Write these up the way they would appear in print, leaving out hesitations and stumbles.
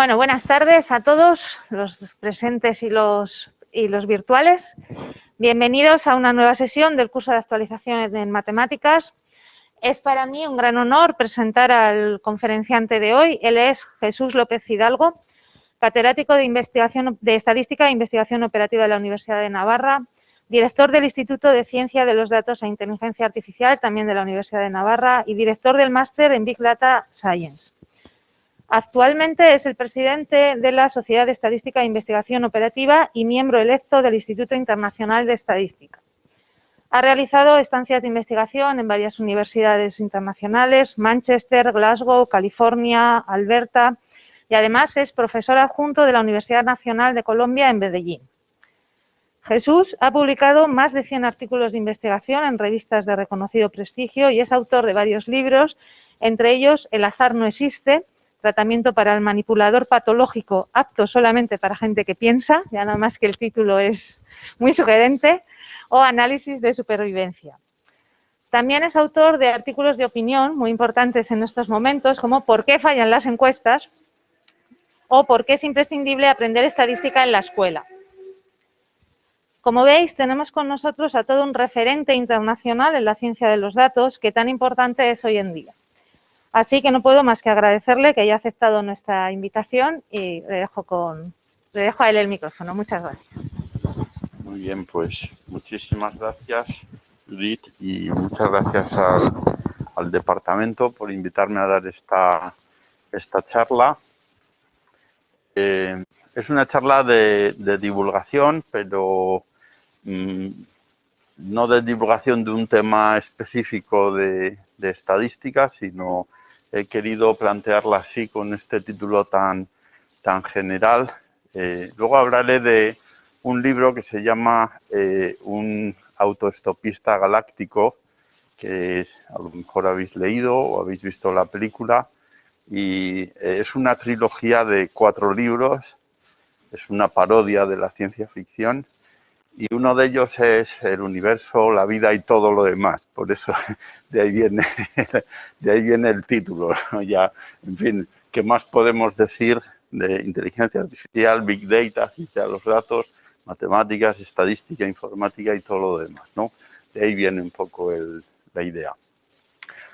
Bueno, buenas tardes a todos los presentes y los virtuales. Bienvenidos a una nueva sesión del curso de actualización en matemáticas. Es para mí un gran honor presentar al conferenciante de hoy. Él es Jesús López Hidalgo, catedrático de Estadística e Investigación Operativa de la Universidad de Navarra, director del Instituto de Ciencia de los Datos e Inteligencia Artificial, también de la Universidad de Navarra, y director del máster en Big Data Science. Actualmente es el presidente de la Sociedad de Estadística e Investigación Operativa y miembro electo del Instituto Internacional de Estadística. Ha realizado estancias de investigación en varias universidades internacionales, Manchester, Glasgow, California, Alberta, y además es profesor adjunto de la Universidad Nacional de Colombia en Medellín. Jesús ha publicado más de 100 artículos de investigación en revistas de reconocido prestigio y es autor de varios libros, entre ellos El azar no existe, tratamiento para el manipulador patológico apto solamente para gente que piensa, ya nada más que el título es muy sugerente, o análisis de supervivencia. También es autor de artículos de opinión muy importantes en estos momentos, como ¿por qué fallan las encuestas? O ¿por qué es imprescindible aprender estadística en la escuela? Como veis, tenemos con nosotros a todo un referente internacional en la ciencia de los datos que tan importante es hoy en día. Así que no puedo más que agradecerle que haya aceptado nuestra invitación y le dejo a él el micrófono. Muchas gracias. Muy bien, pues muchísimas gracias, Judith, y muchas gracias al departamento por invitarme a dar esta charla. Es una charla de divulgación, pero no de divulgación de un tema específico de estadística, sino he querido plantearla así con este título tan general. Luego hablaré de un libro que se llama Un autoestopista galáctico, que a lo mejor habéis leído o habéis visto la película, y es una trilogía de 4 libros, es una parodia de la ciencia ficción, y uno de ellos es el universo, la vida y todo lo demás. Por eso de ahí viene el título, ¿no? Ya, en fin, ¿qué más podemos decir de inteligencia artificial, big data, ciencia de los datos, matemáticas, estadística, informática y todo lo demás, ¿no? De ahí viene un poco la idea.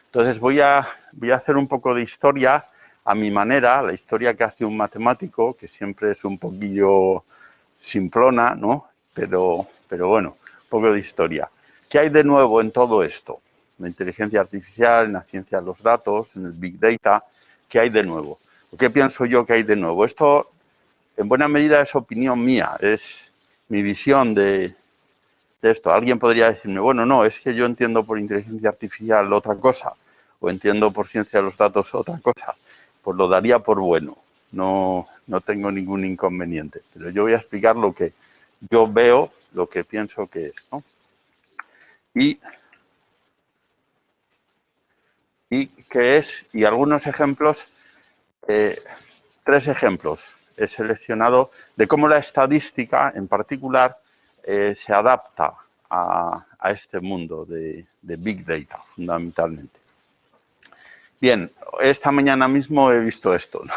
Entonces voy a hacer un poco de historia a mi manera, la historia que hace un matemático, que siempre es un poquillo simplona, ¿no? Pero bueno, un poco de historia. ¿Qué hay de nuevo en todo esto? En la inteligencia artificial, en la ciencia de los datos, en el big data, ¿qué hay de nuevo? ¿Qué pienso yo que hay de nuevo? Esto, en buena medida, es opinión mía, es mi visión de esto. Alguien podría decirme, bueno, no, es que yo entiendo por inteligencia artificial otra cosa, o entiendo por ciencia de los datos otra cosa. Pues lo daría por bueno. No tengo ningún inconveniente. Pero yo voy a explicar lo que yo veo, lo que pienso que es, ¿no? Y qué es, y algunos ejemplos, 3 ejemplos he seleccionado de cómo la estadística, en particular, se adapta a este mundo de Big Data, fundamentalmente. Bien, esta mañana mismo he visto esto, ¿no?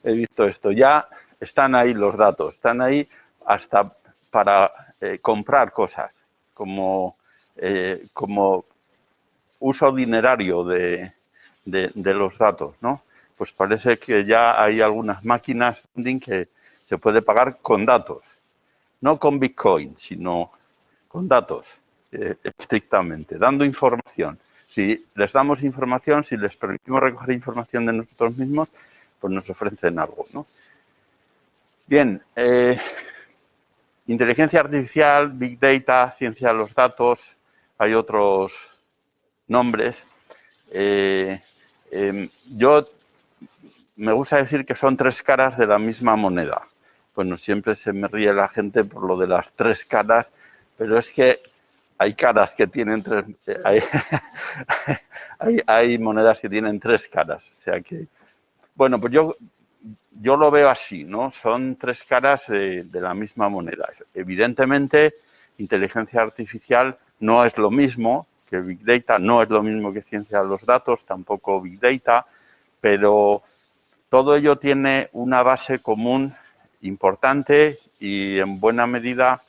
He visto esto. Ya están ahí los datos, están ahí hasta para comprar cosas, como uso dinerario de los datos, ¿no? Pues parece que ya hay algunas máquinas que se puede pagar con datos, no con Bitcoin, sino con datos, estrictamente, dando información. Si les damos información, si les permitimos recoger información de nosotros mismos, pues nos ofrecen algo, ¿no? Bien, inteligencia artificial, big data, ciencia de los datos, hay otros nombres. Yo me gusta decir que son 3 caras de la misma moneda. Bueno, siempre se me ríe la gente por lo de las 3 caras, pero es que hay caras que tienen 3... hay monedas que tienen 3 caras. O sea que... Bueno, pues yo lo veo así, ¿no? Son 3 caras de la misma moneda. Evidentemente, inteligencia artificial no es lo mismo que Big Data, no es lo mismo que ciencia de los datos, tampoco Big Data, pero Todo ello tiene una base común importante y en buena medida,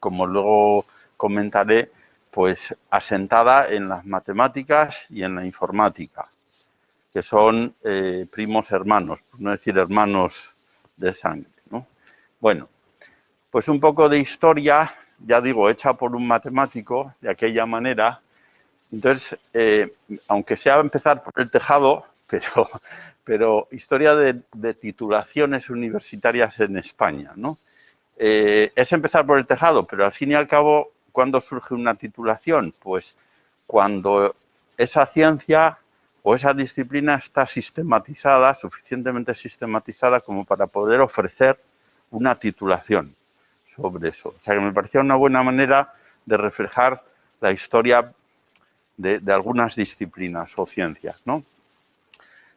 como luego comentaré, pues asentada en las matemáticas y en la informática, que son primos hermanos, por no decir hermanos de sangre, ¿no? Bueno, pues un poco de historia, ya digo, hecha por un matemático de aquella manera. Entonces, aunque sea empezar por el tejado, pero historia de titulaciones universitarias en España, ¿no? Es empezar por el tejado, pero al fin y al cabo, ¿cuándo surge una titulación? Pues cuando esa ciencia o esa disciplina está sistematizada, suficientemente sistematizada como para poder ofrecer una titulación sobre eso. O sea que me parecía una buena manera de reflejar la historia de algunas disciplinas o ciencias, ¿no?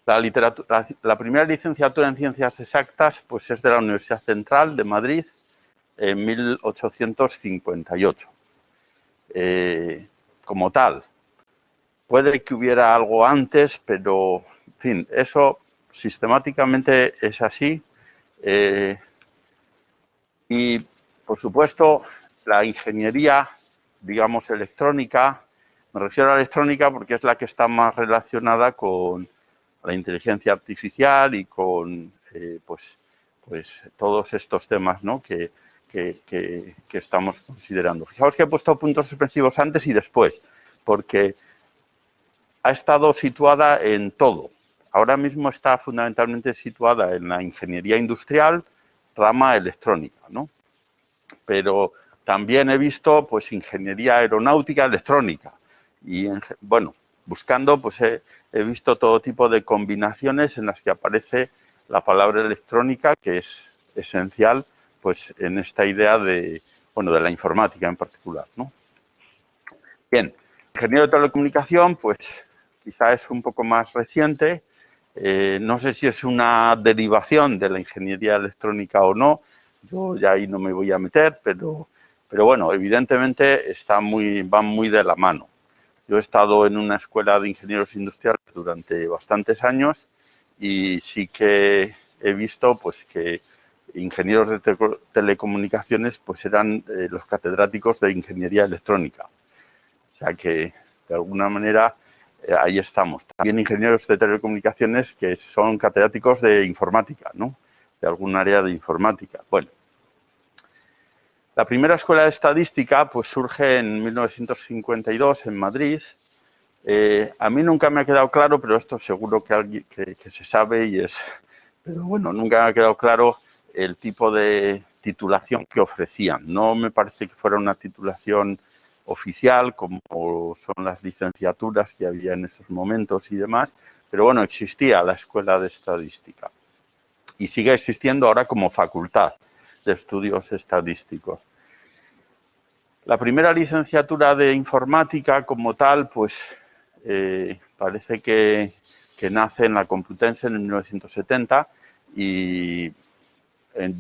La primera licenciatura en Ciencias Exactas pues es de la Universidad Central de Madrid en 1858. Como tal, puede que hubiera algo antes, pero, en fin, eso sistemáticamente es así. Y, por supuesto, la ingeniería, digamos, electrónica, me refiero a la electrónica porque es la que está más relacionada con la inteligencia artificial y con pues todos estos temas, ¿no? que estamos considerando. Fijaos que he puesto puntos suspensivos antes y después, porque ha estado situada en todo. Ahora mismo está fundamentalmente situada en la ingeniería industrial, rama electrónica, ¿no? Pero también he visto pues ingeniería aeronáutica electrónica y bueno, buscando pues he visto todo tipo de combinaciones en las que aparece la palabra electrónica, que es esencial pues en esta idea de bueno, de la informática en particular, ¿no? Bien, ingeniero de telecomunicación pues quizá es un poco más reciente. No sé si es una derivación de la ingeniería electrónica o no, yo ya ahí no me voy a meter, pero bueno, evidentemente van muy de la mano. Yo he estado en una escuela de ingenieros industriales durante bastantes años y sí que he visto pues que ingenieros de telecomunicaciones pues eran los catedráticos de ingeniería electrónica. O sea que, de alguna manera, ahí estamos. También ingenieros de telecomunicaciones que son catedráticos de informática, ¿no? De algún área de informática. Bueno, la primera escuela de estadística pues surge en 1952 en Madrid. A mí nunca me ha quedado claro, pero esto seguro que alguien que se sabe y es... Pero bueno, nunca me ha quedado claro el tipo de titulación que ofrecían. No me parece que fuera una titulación oficial, como son las licenciaturas que había en esos momentos y demás, pero bueno, existía la Escuela de Estadística y sigue existiendo ahora como facultad de estudios estadísticos. La primera licenciatura de informática como tal, pues parece que nace en la Complutense en 1970 y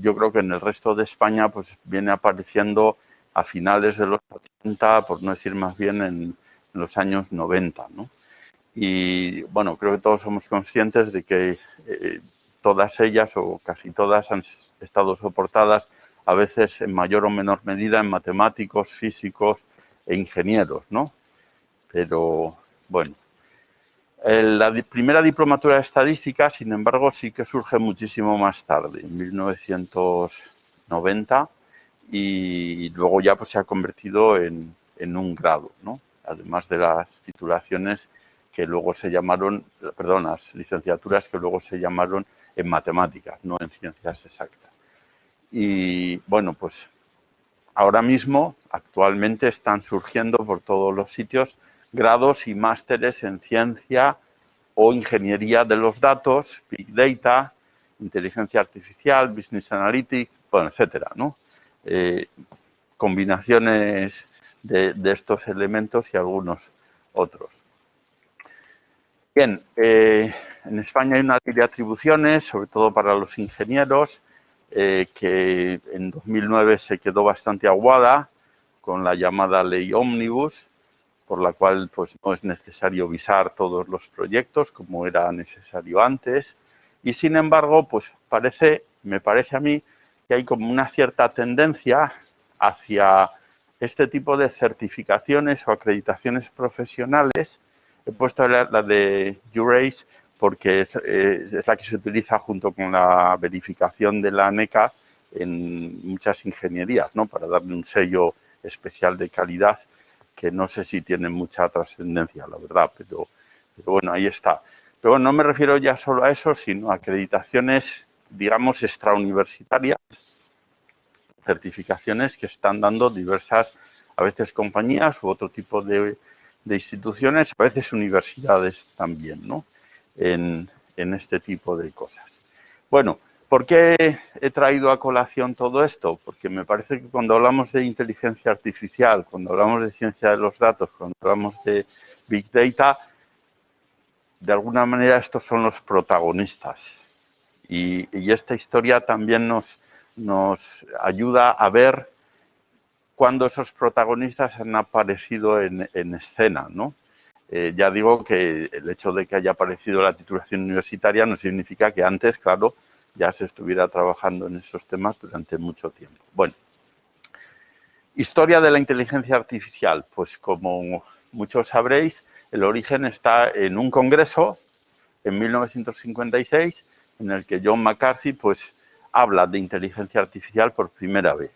yo creo que en el resto de España pues viene apareciendo a finales de los 80, por no decir más bien en los años 90, ¿no? Y bueno, creo que todos somos conscientes de que todas ellas o casi todas han estado soportadas a veces en mayor o menor medida en matemáticos, físicos e ingenieros, ¿no? Pero bueno, la primera diplomatura de estadística, sin embargo, sí que surge muchísimo más tarde, en 1990, y luego ya pues se ha convertido en un grado, ¿no? Además de las titulaciones que luego se llamaron, perdón, las licenciaturas que luego se llamaron en matemáticas, no en ciencias exactas. Y bueno, pues ahora mismo, actualmente, están surgiendo por todos los sitios grados y másteres en ciencia o ingeniería de los datos, Big Data, inteligencia artificial, Business Analytics, bueno, etcétera, ¿no? Combinaciones de estos elementos y algunos otros. Bien, en España hay una serie de atribuciones, sobre todo para los ingenieros, que en 2009 se quedó bastante aguada con la llamada ley Ómnibus, por la cual pues, no es necesario visar todos los proyectos como era necesario antes. Y sin embargo, pues me parece a mí que hay como una cierta tendencia hacia este tipo de certificaciones o acreditaciones profesionales. He puesto la de URACE porque es la que se utiliza junto con la verificación de la ANECA en muchas ingenierías, ¿no? Para darle un sello especial de calidad que no sé si tiene mucha trascendencia, la verdad, pero bueno, ahí está. Pero bueno, no me refiero ya solo a eso, sino a acreditaciones, digamos, extrauniversitarias, certificaciones que están dando diversas, a veces compañías u otro tipo de instituciones, a veces universidades también, ¿no? En este tipo de cosas. Bueno, ¿por qué he traído a colación todo esto? Porque me parece que cuando hablamos de inteligencia artificial, cuando hablamos de ciencia de los datos, cuando hablamos de Big Data, de alguna manera estos son los protagonistas. Y esta historia también nos ayuda a ver cuándo esos protagonistas han aparecido en escena, ¿no? Ya digo que el hecho de que haya aparecido la titulación universitaria no significa que antes, claro, ya se estuviera trabajando en esos temas durante mucho tiempo. Bueno, historia de la inteligencia artificial. Pues como muchos sabréis, el origen está en un congreso en 1956 en el que John McCarthy pues habla de inteligencia artificial por primera vez.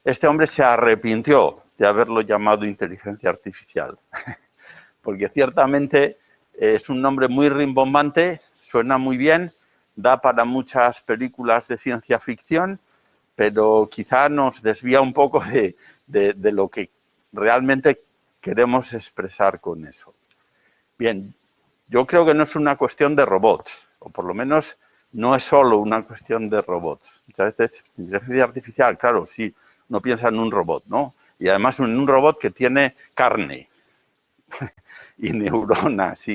Este hombre se arrepintió de haberlo llamado inteligencia artificial, porque ciertamente es un nombre muy rimbombante, suena muy bien, da para muchas películas de ciencia ficción, pero quizá nos desvía un poco de lo que realmente queremos expresar con eso. Bien, yo creo que no es una cuestión de robots, o por lo menos no es solo una cuestión de robots. Muchas veces, inteligencia artificial, claro, sí, uno piensa en un robot, ¿no? Y además en un robot que tiene carne y neuronas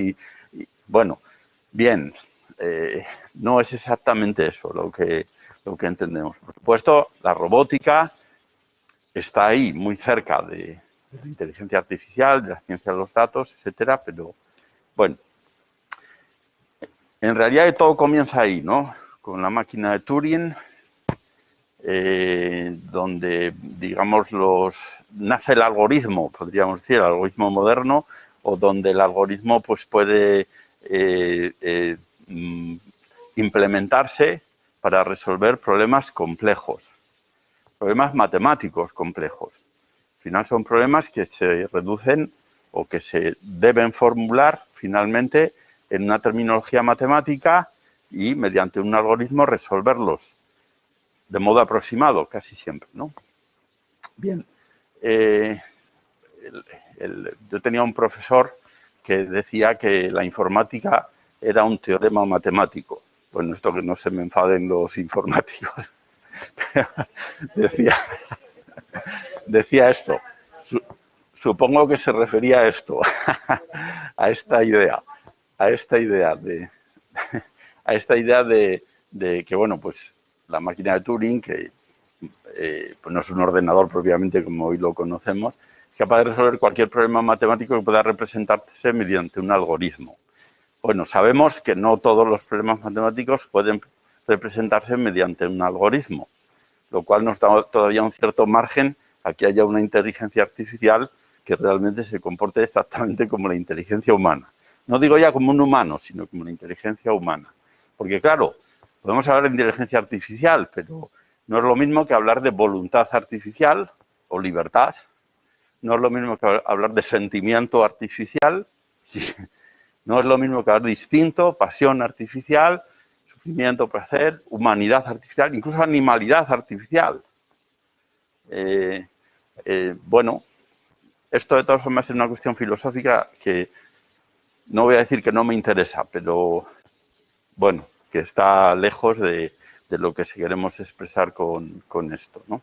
bueno, bien, no es exactamente eso lo que entendemos. Por supuesto, la robótica está ahí, muy cerca de la inteligencia artificial, de la ciencia de los datos, etcétera, pero bueno, en realidad todo comienza ahí, ¿no? Con la máquina de Turing, donde, digamos, nace el algoritmo, podríamos decir, el algoritmo moderno, o donde el algoritmo pues, puede implementarse para resolver problemas complejos, problemas matemáticos complejos. Al final son problemas que se reducen o que se deben formular finalmente en una terminología matemática y mediante un algoritmo resolverlos de modo aproximado, casi siempre, ¿no? Bien, yo tenía un profesor que decía que la informática era un teorema matemático. Bueno, esto que no se me enfaden los informáticos. decía esto. Supongo que se refería a esto, a esta idea de que, bueno, pues la máquina de Turing, que pues no es un ordenador propiamente como hoy lo conocemos, es capaz de resolver cualquier problema matemático que pueda representarse mediante un algoritmo. Bueno, sabemos que no todos los problemas matemáticos pueden representarse mediante un algoritmo, lo cual nos da todavía un cierto margen a que haya una inteligencia artificial que realmente se comporte exactamente como la inteligencia humana. No digo ya como un humano, sino como la inteligencia humana. Porque claro, podemos hablar de inteligencia artificial, pero no es lo mismo que hablar de voluntad artificial o libertad. No es lo mismo que hablar de sentimiento artificial. No es lo mismo que hablar de instinto, pasión artificial, sufrimiento, placer, humanidad artificial, incluso animalidad artificial. Bueno, esto de todas formas es una cuestión filosófica que no voy a decir que no me interesa, pero bueno, que está lejos de lo que queremos expresar con esto, ¿no?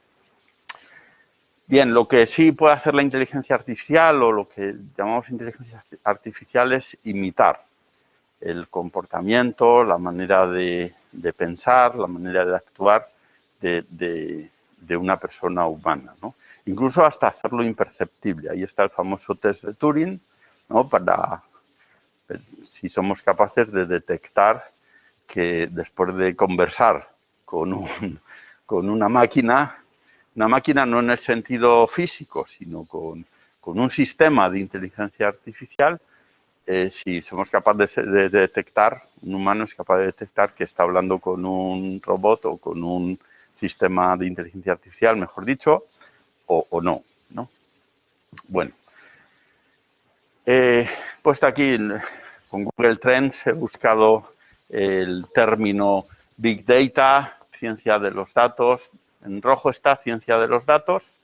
Bien, lo que sí puede hacer la inteligencia artificial o lo que llamamos inteligencia artificial es imitar el comportamiento, la manera de pensar, la manera de actuar de una persona humana, ¿no? Incluso hasta hacerlo imperceptible. Ahí está el famoso test de Turing, ¿no? Para ver si somos capaces de detectar que después de conversar con una máquina no en el sentido físico, sino con un sistema de inteligencia artificial, si somos capaces de detectar, un humano es capaz de detectar que está hablando con un robot o con un sistema de inteligencia artificial, mejor dicho, o no, ¿no? Bueno, puesto aquí con Google Trends he buscado el término Big Data, ciencia de los datos. En rojo está ciencia de los datos,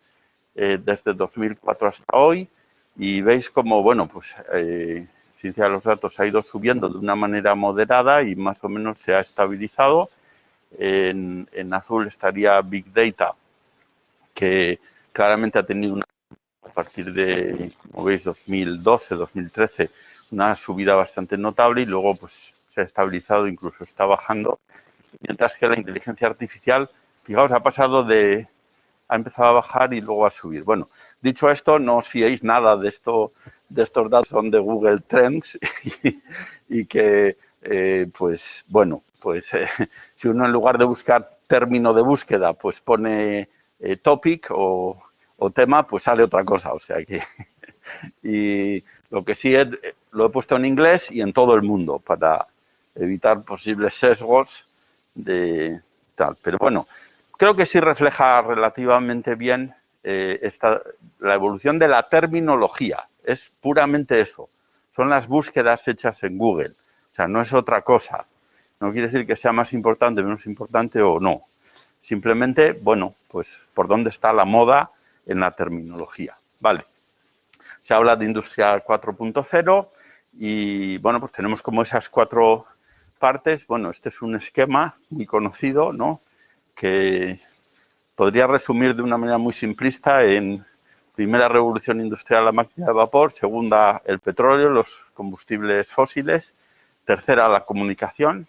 desde 2004 hasta hoy, y veis cómo, bueno, pues ciencia de los datos ha ido subiendo de una manera moderada y más o menos se ha estabilizado. En azul estaría Big Data, que claramente ha tenido a partir de, como veis, 2012, 2013, una subida bastante notable y luego pues se ha estabilizado, incluso está bajando, mientras que la inteligencia artificial, fijaos, ha empezado a bajar y luego a subir. Bueno, dicho esto, no os fiéis nada de estos datos, son de Google Trends y que, pues, bueno, pues si uno en lugar de buscar término de búsqueda, pues pone topic o tema, pues sale otra cosa, o sea que... Y lo que sí lo he puesto en inglés y en todo el mundo para evitar posibles sesgos de tal. Pero bueno, creo que sí refleja relativamente bien la evolución de la terminología. Es puramente eso. Son las búsquedas hechas en Google. O sea, no es otra cosa. No quiere decir que sea más importante, menos importante o no. Simplemente, bueno, pues por dónde está la moda en la terminología. Vale. Se habla de industria 4.0 y, bueno, pues tenemos como esas 4 partes. Bueno, este es un esquema muy conocido, ¿no?, que podría resumir de una manera muy simplista en primera revolución industrial la máquina de vapor, segunda el petróleo, los combustibles fósiles, tercera la comunicación,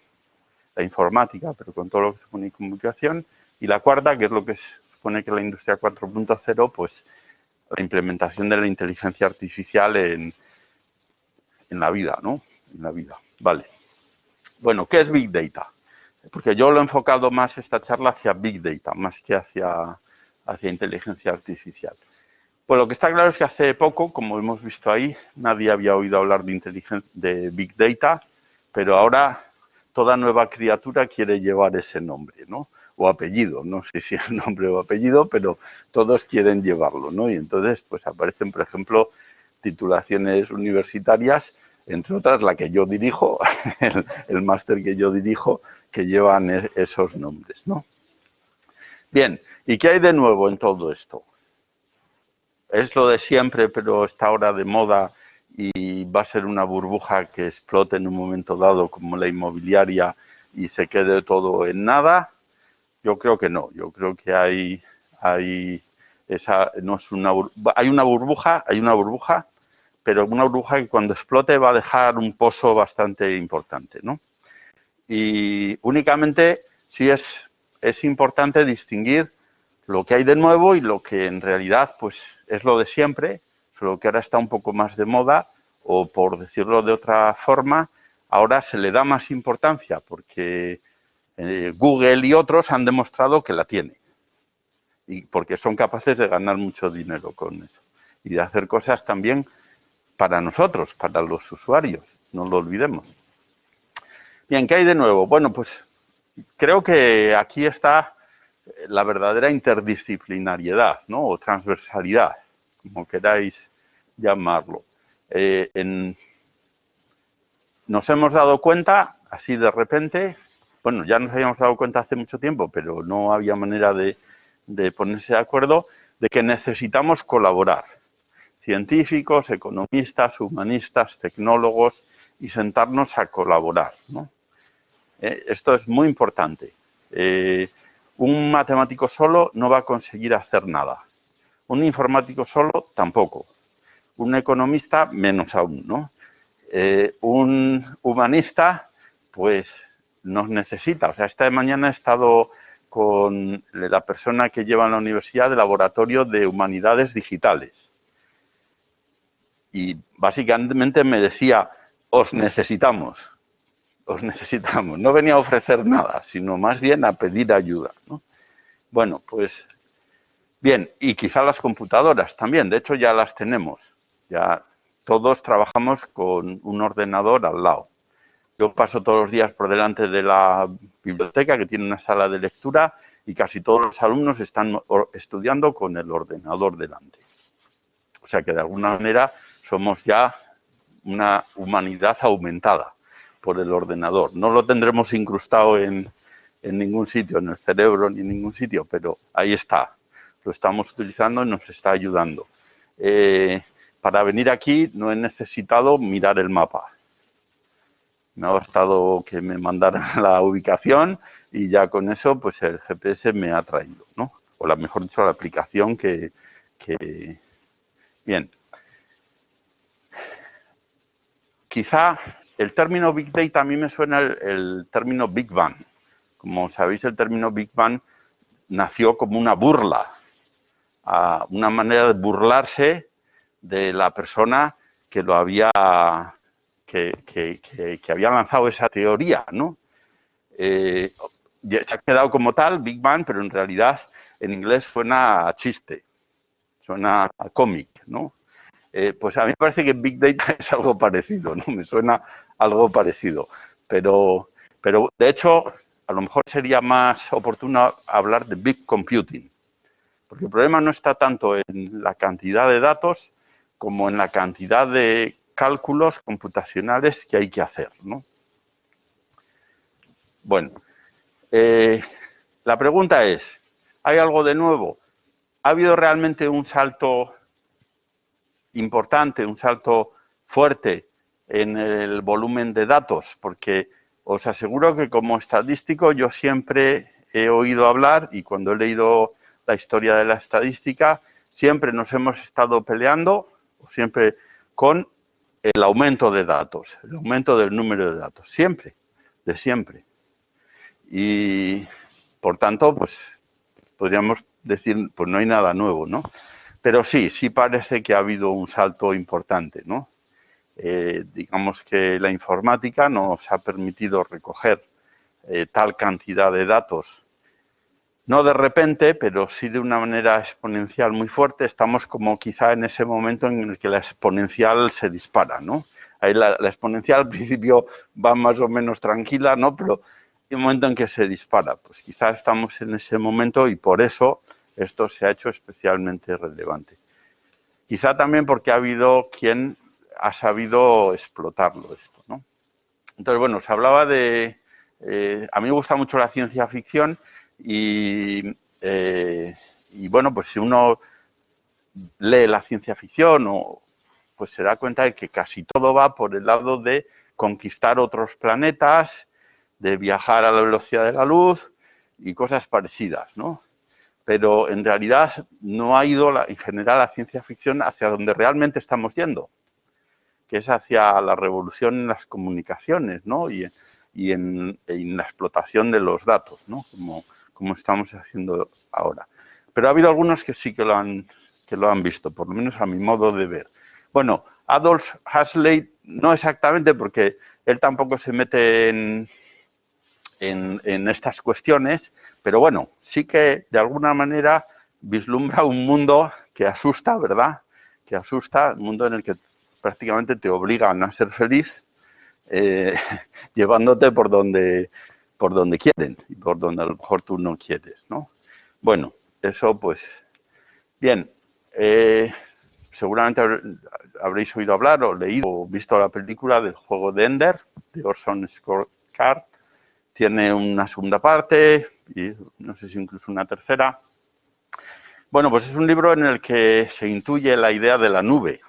la informática, pero con todo lo que supone comunicación, y la cuarta, que es lo que supone que la industria 4.0, pues la implementación de la inteligencia artificial en la vida, ¿no? En la vida, vale. Bueno, ¿qué es Big Data? Porque yo lo he enfocado más esta charla hacia Big Data, más que hacia inteligencia artificial. Pues lo que está claro es que hace poco, como hemos visto ahí, nadie había oído hablar de Big Data, pero ahora toda nueva criatura quiere llevar ese nombre, ¿no? O apellido, no sé si es nombre o apellido, pero todos quieren llevarlo, ¿no? Y entonces, pues aparecen, por ejemplo, titulaciones universitarias, entre otras la que yo dirijo, el máster que yo dirijo, que llevan esos nombres, ¿no? Bien, ¿y qué hay de nuevo en todo esto? Es lo de siempre, pero está ahora de moda y va a ser una burbuja que explote en un momento dado como la inmobiliaria y se quede todo en nada. Yo creo que no. Yo creo que hay una burbuja, pero una burbuja que cuando explote va a dejar un pozo bastante importante, ¿no? Y únicamente sí es importante distinguir lo que hay de nuevo y lo que en realidad pues es lo de siempre, solo que ahora está un poco más de moda, o por decirlo de otra forma, ahora se le da más importancia porque Google y otros han demostrado que la tiene y porque son capaces de ganar mucho dinero con eso y de hacer cosas también para nosotros, para los usuarios, no lo olvidemos. Bien, ¿qué hay de nuevo? Bueno, pues creo que aquí está la verdadera interdisciplinariedad, ¿no?, o transversalidad, como queráis llamarlo. Nos hemos dado cuenta, así de repente, bueno, ya nos habíamos dado cuenta hace mucho tiempo, pero no había manera de ponerse de acuerdo, de que necesitamos colaborar. Científicos, economistas, humanistas, tecnólogos, y sentarnos a colaborar, ¿no? Esto es muy importante. Un matemático solo no va a conseguir hacer nada. Un informático solo tampoco. Un economista menos aún, ¿no? Un humanista, pues nos necesita. O sea, esta mañana he estado con la persona que lleva en la universidad el laboratorio de humanidades digitales. Y básicamente me decía, os necesitamos. os necesitamos. No venía a ofrecer nada, sino más bien a pedir ayuda, ¿no? Bueno, pues bien, y quizá las computadoras también, de hecho ya las tenemos. Ya todos trabajamos con un ordenador al lado. Yo paso todos los días por delante de la biblioteca, que tiene una sala de lectura, y casi todos los alumnos están estudiando con el ordenador delante. O sea que de alguna manera somos ya una humanidad aumentada por el ordenador. No lo tendremos incrustado en ningún sitio, en el cerebro ni en ningún sitio, pero ahí está. Lo estamos utilizando y nos está ayudando. Para venir aquí no he necesitado mirar el mapa. Me ha bastado que me mandaran la ubicación y ya con eso pues el GPS me ha traído, ¿no? O mejor dicho, la aplicación que... Bien. Quizá el término Big Data a mí me suena el término Big Bang. Como sabéis, el término Big Bang nació como una burla, una manera de burlarse de la persona que lo había que había lanzado esa teoría, ¿no? Se ha quedado como tal, Big Bang, pero en realidad en inglés suena a chiste, suena a cómic, ¿no? Pues a mí me parece que Big Data es algo parecido, ¿no? Me suena algo parecido. Pero de hecho, a lo mejor sería más oportuno hablar de Big Computing. Porque el problema no está tanto en la cantidad de datos como en la cantidad de cálculos computacionales que hay que hacer, ¿no? Bueno, la pregunta es, ¿hay algo de nuevo? ¿Ha habido realmente un salto importante, un salto fuerte en el volumen de datos? Porque os aseguro que como estadístico yo siempre he oído hablar, y cuando he leído la historia de la estadística, siempre nos hemos estado peleando, siempre con el aumento de datos, el aumento del número de datos, siempre, de siempre. Y, por tanto, pues podríamos decir, pues no hay nada nuevo, ¿no? Pero sí parece que ha habido un salto importante, ¿no? Digamos que la informática nos ha permitido recoger tal cantidad de datos, no de repente, pero sí de una manera exponencial muy fuerte. Estamos como quizá en ese momento en el que la exponencial se dispara, ¿no? Ahí la exponencial al principio va más o menos tranquila, ¿no? Pero hay un momento en que se dispara. Pues quizá estamos en ese momento y por eso esto se ha hecho especialmente relevante. Quizá también porque ha habido quien ha sabido explotarlo esto, ¿no? Entonces, bueno, se hablaba de... a mí me gusta mucho la ciencia ficción y bueno, pues si uno lee la ciencia ficción, pues se da cuenta de que casi todo va por el lado de conquistar otros planetas, de viajar a la velocidad de la luz y cosas parecidas, ¿no? Pero en realidad no ha ido en general la ciencia ficción hacia donde realmente estamos yendo, que es hacia la revolución en las comunicaciones, ¿no? Y en la explotación de los datos, ¿no? Como estamos haciendo ahora. Pero ha habido algunos que sí que lo han visto, por lo menos a mi modo de ver. Bueno, Aldous Huxley no exactamente, porque él tampoco se mete en estas cuestiones, pero bueno, sí que de alguna manera vislumbra un mundo que asusta, ¿verdad? Que asusta, un mundo en el que prácticamente te obligan a ser feliz, llevándote por donde quieren y por donde a lo mejor tú no quieres, ¿no? Bueno, eso pues, bien, seguramente habréis oído hablar o leído o visto la película del juego de Ender, de Orson Scott Card. Tiene una segunda parte y no sé si incluso una tercera. Bueno, pues es un libro en el que se intuye la idea de la nube.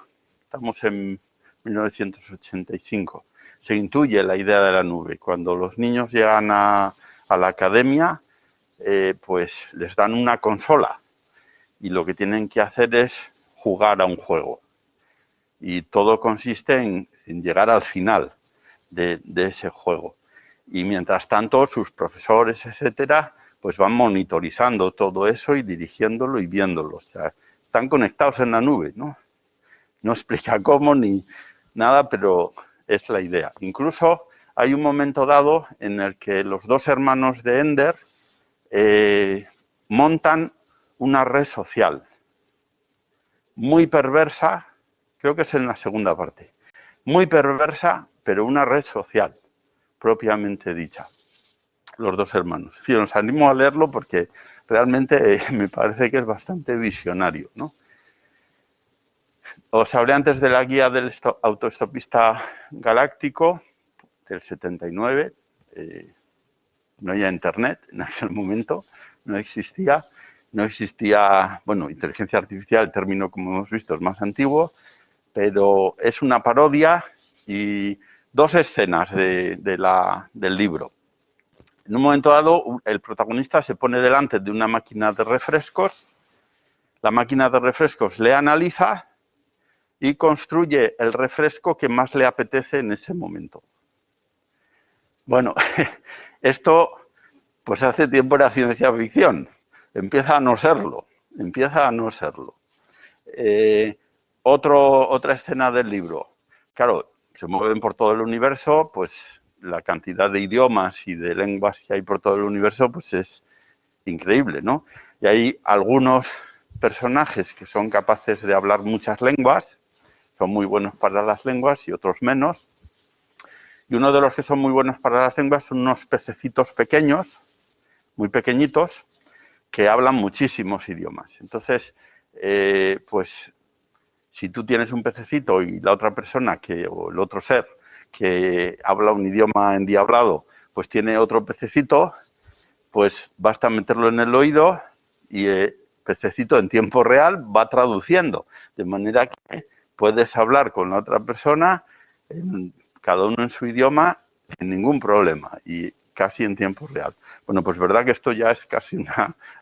Estamos en 1985. Se intuye la idea de la nube. Cuando los niños llegan a la academia, pues les dan una consola y lo que tienen que hacer es jugar a un juego. Y todo consiste en llegar al final de ese juego. Y mientras tanto, sus profesores, etcétera, pues van monitorizando todo eso y dirigiéndolo y viéndolo. O sea, están conectados en la nube, ¿no? No explica cómo ni nada, pero es la idea. Incluso hay un momento dado en el que los dos hermanos de Ender montan una red social muy perversa, creo que es en la segunda parte, muy perversa, pero una red social propiamente dicha, los dos hermanos. Sí, os animo a leerlo porque realmente me parece que es bastante visionario, ¿no? Os hablé antes de la guía del autoestopista galáctico del 79, no había internet en aquel momento, no existía, bueno, inteligencia artificial, el término como hemos visto es más antiguo, pero es una parodia y dos escenas del libro. En un momento dado, el protagonista se pone delante de una máquina de refrescos, la máquina de refrescos le analiza y construye el refresco que más le apetece en ese momento. Bueno, esto pues hace tiempo era ciencia ficción, empieza a no serlo. Otra escena del libro, claro, se mueven por todo el universo, pues la cantidad de idiomas y de lenguas que hay por todo el universo pues es increíble, ¿no? Y hay algunos personajes que son capaces de hablar muchas lenguas, son muy buenos para las lenguas y otros menos. Y uno de los que son muy buenos para las lenguas son unos pececitos pequeños, muy pequeñitos, que hablan muchísimos idiomas. Entonces, pues si tú tienes un pececito y la otra persona o el otro ser que habla un idioma endiablado, pues tiene otro pececito, pues basta meterlo en el oído y el pececito en tiempo real va traduciendo, de manera que puedes hablar con la otra persona, cada uno en su idioma, sin ningún problema y casi en tiempo real. Bueno, pues verdad que esto ya es casi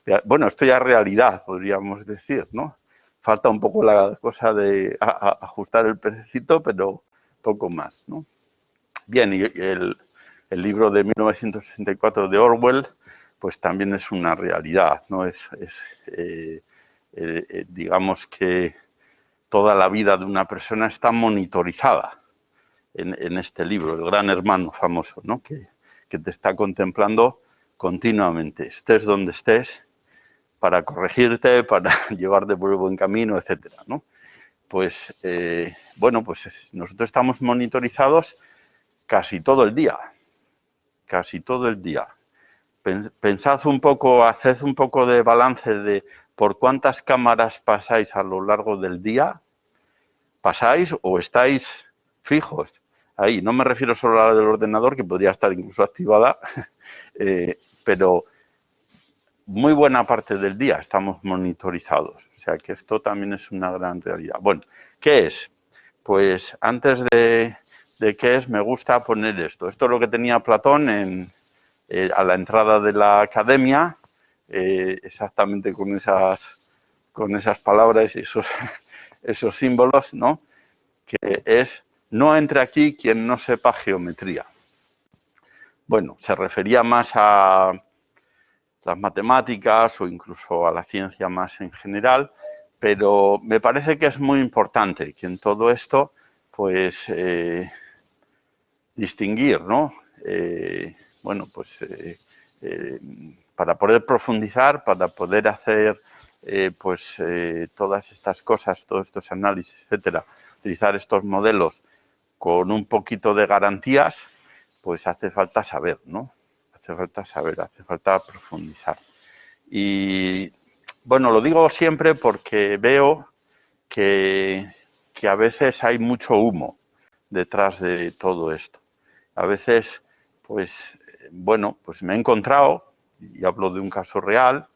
esto ya es realidad, podríamos decir, ¿no? Falta un poco la cosa de ajustar el pececito, pero poco más, ¿no? Bien, y el libro de 1964 de Orwell, pues también es una realidad, ¿no? Digamos que toda la vida de una persona está monitorizada en este libro, el Gran Hermano famoso, ¿no? Que te está contemplando continuamente, estés donde estés, para corregirte, para llevarte por el buen camino, etcétera, ¿no? Pues, bueno, pues nosotros estamos monitorizados casi todo el día. Pensad un poco, haced un poco de balance de por cuántas cámaras pasáis a lo largo del día, pasáis o estáis fijos. Ahí, no me refiero solo a la del ordenador, que podría estar incluso activada, pero muy buena parte del día estamos monitorizados. O sea que esto también es una gran realidad. Bueno, ¿qué es? Pues antes de qué es, me gusta poner esto. Esto es lo que tenía Platón a la entrada de la academia, exactamente con esas palabras y esos símbolos, ¿no? Que es, no entre aquí quien no sepa geometría. Bueno, se refería más a las matemáticas o incluso a la ciencia más en general, pero me parece que es muy importante que en todo esto, pues, distinguir, ¿no? Bueno, pues, para poder profundizar, para poder hacer, pues, todas estas cosas, todos estos análisis, etcétera, utilizar estos modelos con un poquito de garantías, pues hace falta saber, ¿no? Hace falta saber, hace falta profundizar. Y bueno, lo digo siempre porque veo que a veces hay mucho humo detrás de todo esto. A veces, pues, bueno, pues me he encontrado, y hablo de un caso real,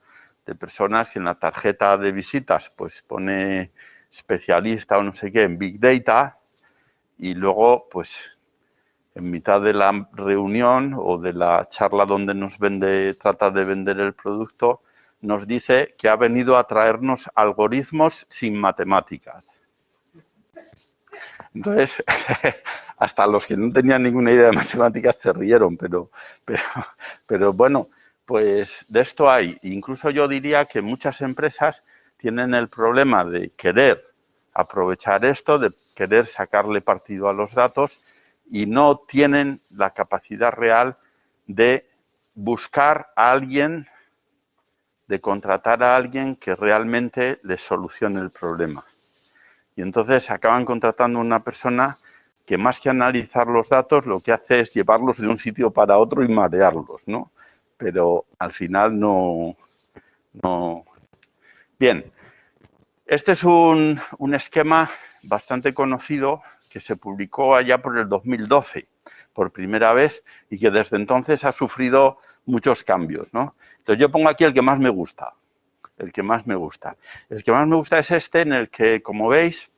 de personas que en la tarjeta de visitas pues pone especialista o no sé qué en Big Data y luego, pues, en mitad de la reunión o de la charla donde trata de vender el producto, nos dice que ha venido a traernos algoritmos sin matemáticas. Entonces, hasta los que no tenían ninguna idea de matemáticas se rieron, pero bueno, pues de esto hay. Incluso yo diría que muchas empresas tienen el problema de querer aprovechar esto, de querer sacarle partido a los datos, y no tienen la capacidad real de buscar a alguien, de contratar a alguien que realmente les solucione el problema. Y entonces acaban contratando a una persona que más que analizar los datos, lo que hace es llevarlos de un sitio para otro y marearlos, ¿no? Pero al final no. Bien, este es un esquema bastante conocido que se publicó allá por el 2012, por primera vez, y que desde entonces ha sufrido muchos cambios, ¿no? Entonces yo pongo aquí el que más me gusta. El que más me gusta. El que más me gusta es este, en el que, como veis,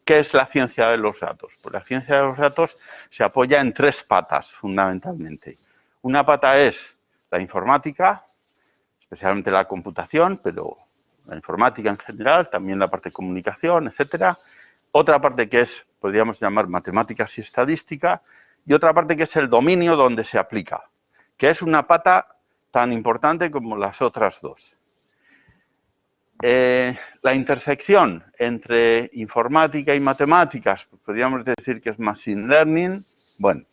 ¿qué es la ciencia de los datos? Pues la ciencia de los datos se apoya en tres patas, fundamentalmente. Una pata es la informática, especialmente la computación, pero la informática en general, también la parte de comunicación, etcétera. Otra parte que es, podríamos llamar, matemáticas y estadística, y otra parte que es el dominio donde se aplica, que es una pata tan importante como las otras dos. La intersección entre informática y matemáticas, pues podríamos decir que es machine learning, bueno,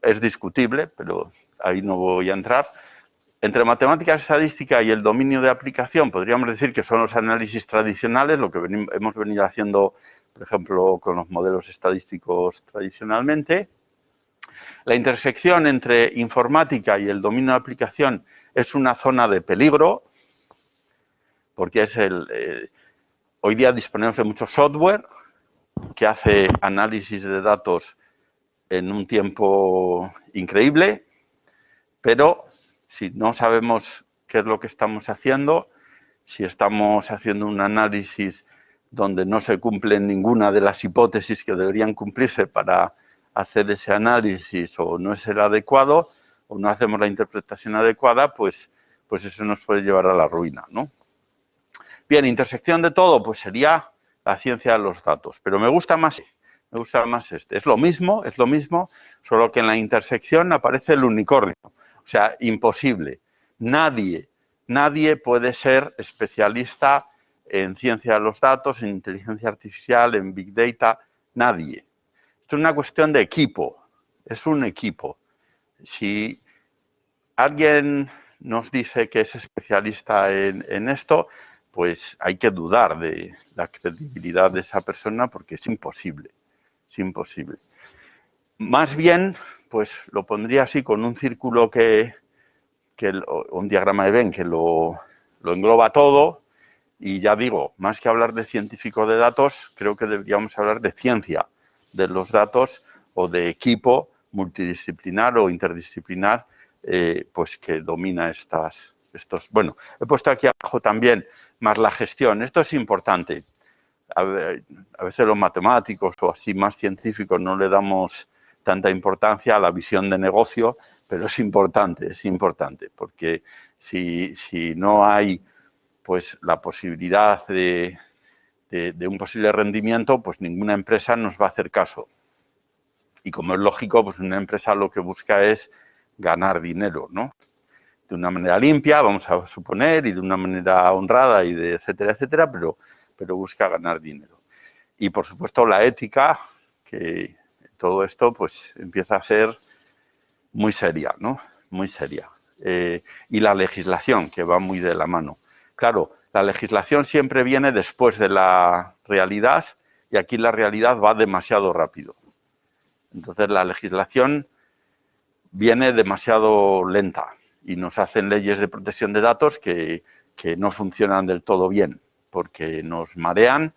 es discutible, pero ahí no voy a entrar. Entre matemáticas y estadística y el dominio de aplicación, podríamos decir que son los análisis tradicionales, lo que hemos venido haciendo, por ejemplo, con los modelos estadísticos tradicionalmente. La intersección entre informática y el dominio de aplicación es una zona de peligro, porque es hoy día disponemos de mucho software que hace análisis de datos en un tiempo increíble, pero si no sabemos qué es lo que estamos haciendo, si estamos haciendo un análisis donde no se cumplen ninguna de las hipótesis que deberían cumplirse para hacer ese análisis, o no es el adecuado, o no hacemos la interpretación adecuada, pues eso nos puede llevar a la ruina, ¿no? Bien, intersección de todo, pues sería la ciencia de los datos. Pero me gusta más este. Es lo mismo, solo que en la intersección aparece el unicornio. O sea, imposible. Nadie puede ser especialista en ciencia de los datos, en inteligencia artificial, en big data. Nadie. Esto es una cuestión de equipo. Es un equipo. Si alguien nos dice que es especialista en esto, pues hay que dudar de la credibilidad de esa persona porque es imposible, es imposible. Más bien, pues lo pondría así con un círculo un diagrama de Venn que lo engloba todo, y ya digo, más que hablar de científico de datos, creo que deberíamos hablar de ciencia de los datos o de equipo multidisciplinar o interdisciplinar, pues que domina estos. Bueno, he puesto aquí abajo también más la gestión. Esto es importante. A veces los matemáticos o así más científicos no le damos tanta importancia a la visión de negocio, pero es importante, porque si no hay pues la posibilidad de un posible rendimiento, pues ninguna empresa nos va a hacer caso. Y como es lógico, pues una empresa lo que busca es ganar dinero, ¿no? De una manera limpia, vamos a suponer, y de una manera honrada, y de etcétera, etcétera, pero busca ganar dinero. Y por supuesto la ética, que todo esto pues empieza a ser muy seria, ¿no? Muy seria. Y la legislación, que va muy de la mano. Claro, la legislación siempre viene después de la realidad, y aquí la realidad va demasiado rápido. Entonces la legislación viene demasiado lenta y nos hacen leyes de protección de datos que no funcionan del todo bien, porque nos marean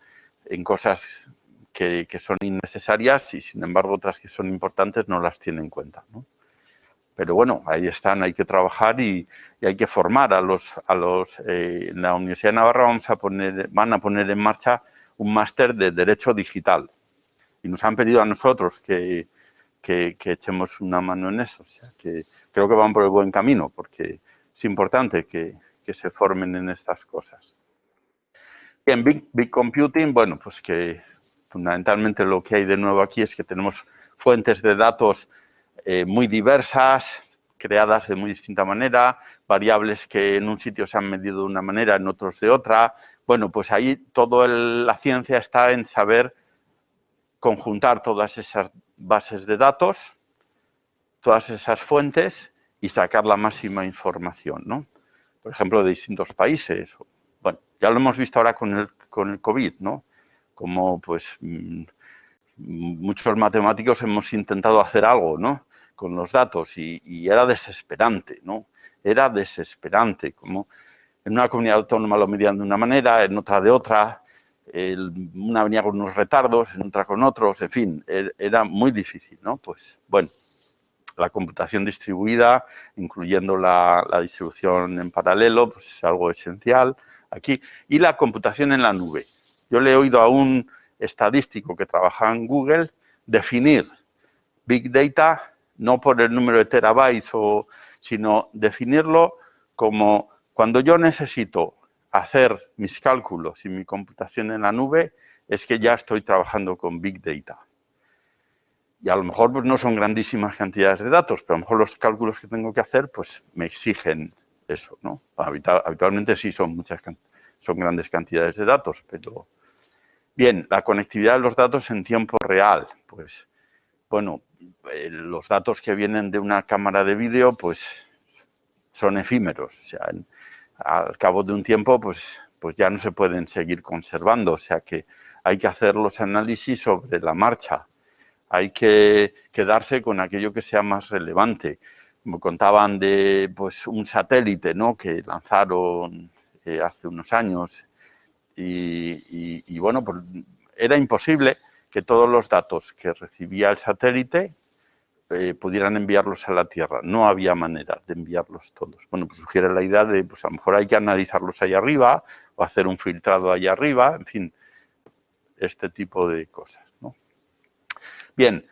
en cosas que son innecesarias, y sin embargo otras que son importantes no las tienen en cuenta, ¿no? Pero bueno, ahí están, hay que trabajar y hay que formar a los en la Universidad de Navarra van a poner en marcha un máster de Derecho Digital, y nos han pedido a nosotros que echemos una mano en eso. O sea, que creo que van por el buen camino, porque es importante que se formen en estas cosas. Y en Big Computing, bueno, pues que fundamentalmente lo que hay de nuevo aquí es que tenemos fuentes de datos muy diversas, creadas de muy distinta manera, variables que en un sitio se han medido de una manera, en otros de otra. Bueno, pues ahí toda la ciencia está en saber conjuntar todas esas bases de datos, todas esas fuentes y sacar la máxima información, ¿no? Por ejemplo, de distintos países. Bueno, ya lo hemos visto ahora con el COVID, ¿no? Como pues muchos matemáticos hemos intentado hacer algo, ¿no? Con los datos y era desesperante, ¿no? Era desesperante, como en una comunidad autónoma lo medían de una manera, en otra de otra, una venía con unos retardos, en otra con otros, en fin, era muy difícil, ¿no? Pues bueno, la computación distribuida, incluyendo la distribución en paralelo, pues es algo esencial aquí. Y la computación en la nube. Yo le he oído a un estadístico que trabaja en Google definir Big Data no por el número de terabytes, sino definirlo como cuando yo necesito hacer mis cálculos y mi computación en la nube, es que ya estoy trabajando con Big Data. Y a lo mejor pues, no son grandísimas cantidades de datos, pero a lo mejor los cálculos que tengo que hacer pues me exigen eso, ¿no? Habitualmente sí son grandes cantidades de datos, pero... Bien, la conectividad de los datos en tiempo real, pues, bueno, los datos que vienen de una cámara de vídeo, pues, son efímeros, o sea, al cabo de un tiempo, pues ya no se pueden seguir conservando, o sea que hay que hacer los análisis sobre la marcha. Hay que quedarse con aquello que sea más relevante. Me contaban de pues, un satélite, ¿no?, que lanzaron hace unos años y bueno, pues era imposible que todos los datos que recibía el satélite pudieran enviarlos a la Tierra. No había manera de enviarlos todos. Bueno, pues sugiere la idea de, pues a lo mejor hay que analizarlos ahí arriba o hacer un filtrado ahí arriba, en fin, este tipo de cosas, ¿no? Bien,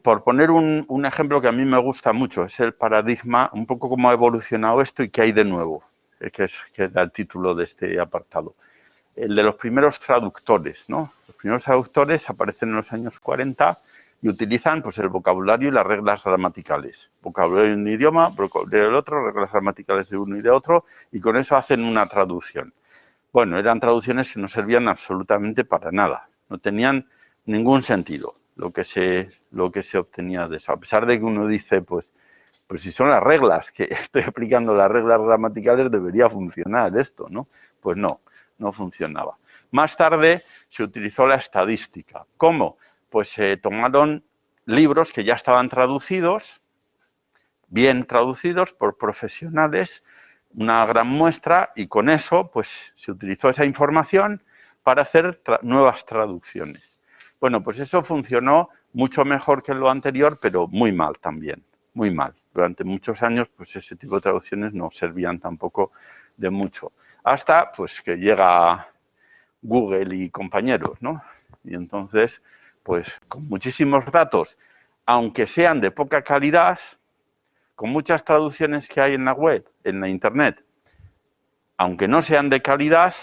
por poner un ejemplo que a mí me gusta mucho, es el paradigma, un poco cómo ha evolucionado esto y qué hay de nuevo, que es el título de este apartado. El de los primeros traductores, ¿no? Los primeros traductores aparecen en los años 40 y utilizan pues, el vocabulario y las reglas gramaticales. Vocabulario de un idioma, vocabulario del otro, reglas gramaticales de uno y de otro, y con eso hacen una traducción. Bueno, eran traducciones que no servían absolutamente para nada, no tenían ningún sentido lo que se obtenía de eso. A pesar de que uno dice, pues si son las reglas, que estoy aplicando las reglas gramaticales, debería funcionar esto, ¿no? Pues no funcionaba. Más tarde se utilizó la estadística. ¿Cómo? Pues se tomaron libros que ya estaban traducidos, bien traducidos por profesionales, una gran muestra, y con eso pues se utilizó esa información para hacer nuevas traducciones. Bueno, pues eso funcionó mucho mejor que lo anterior, pero muy mal también, muy mal. Durante muchos años pues ese tipo de traducciones no servían tampoco de mucho. Hasta pues que llega Google y compañeros, ¿no? Y entonces, pues con muchísimos datos, aunque sean de poca calidad, con muchas traducciones que hay en la web, en la internet, aunque no sean de calidad,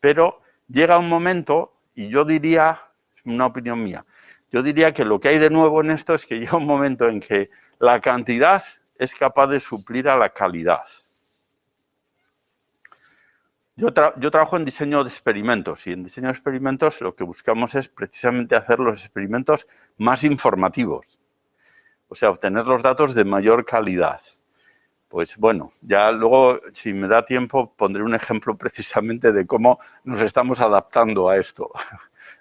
pero llega un momento, y yo diría, una opinión mía, yo diría que lo que hay de nuevo en esto es que llega un momento en que la cantidad es capaz de suplir a la calidad. Yo trabajo en diseño de experimentos y en diseño de experimentos lo que buscamos es precisamente hacer los experimentos más informativos, o sea, obtener los datos de mayor calidad. Pues bueno, ya luego, si me da tiempo, pondré un ejemplo precisamente de cómo nos estamos adaptando a esto.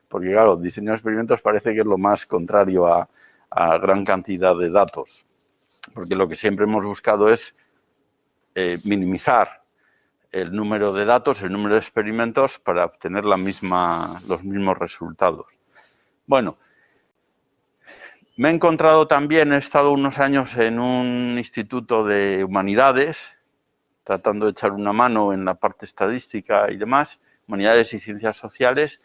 Porque claro, diseño de experimentos parece que es lo más contrario a gran cantidad de datos. Porque lo que siempre hemos buscado es minimizar el número de datos, el número de experimentos para obtener los mismos resultados. Bueno, me he encontrado también, he estado unos años en un instituto de humanidades, tratando de echar una mano en la parte estadística y demás, humanidades y ciencias sociales,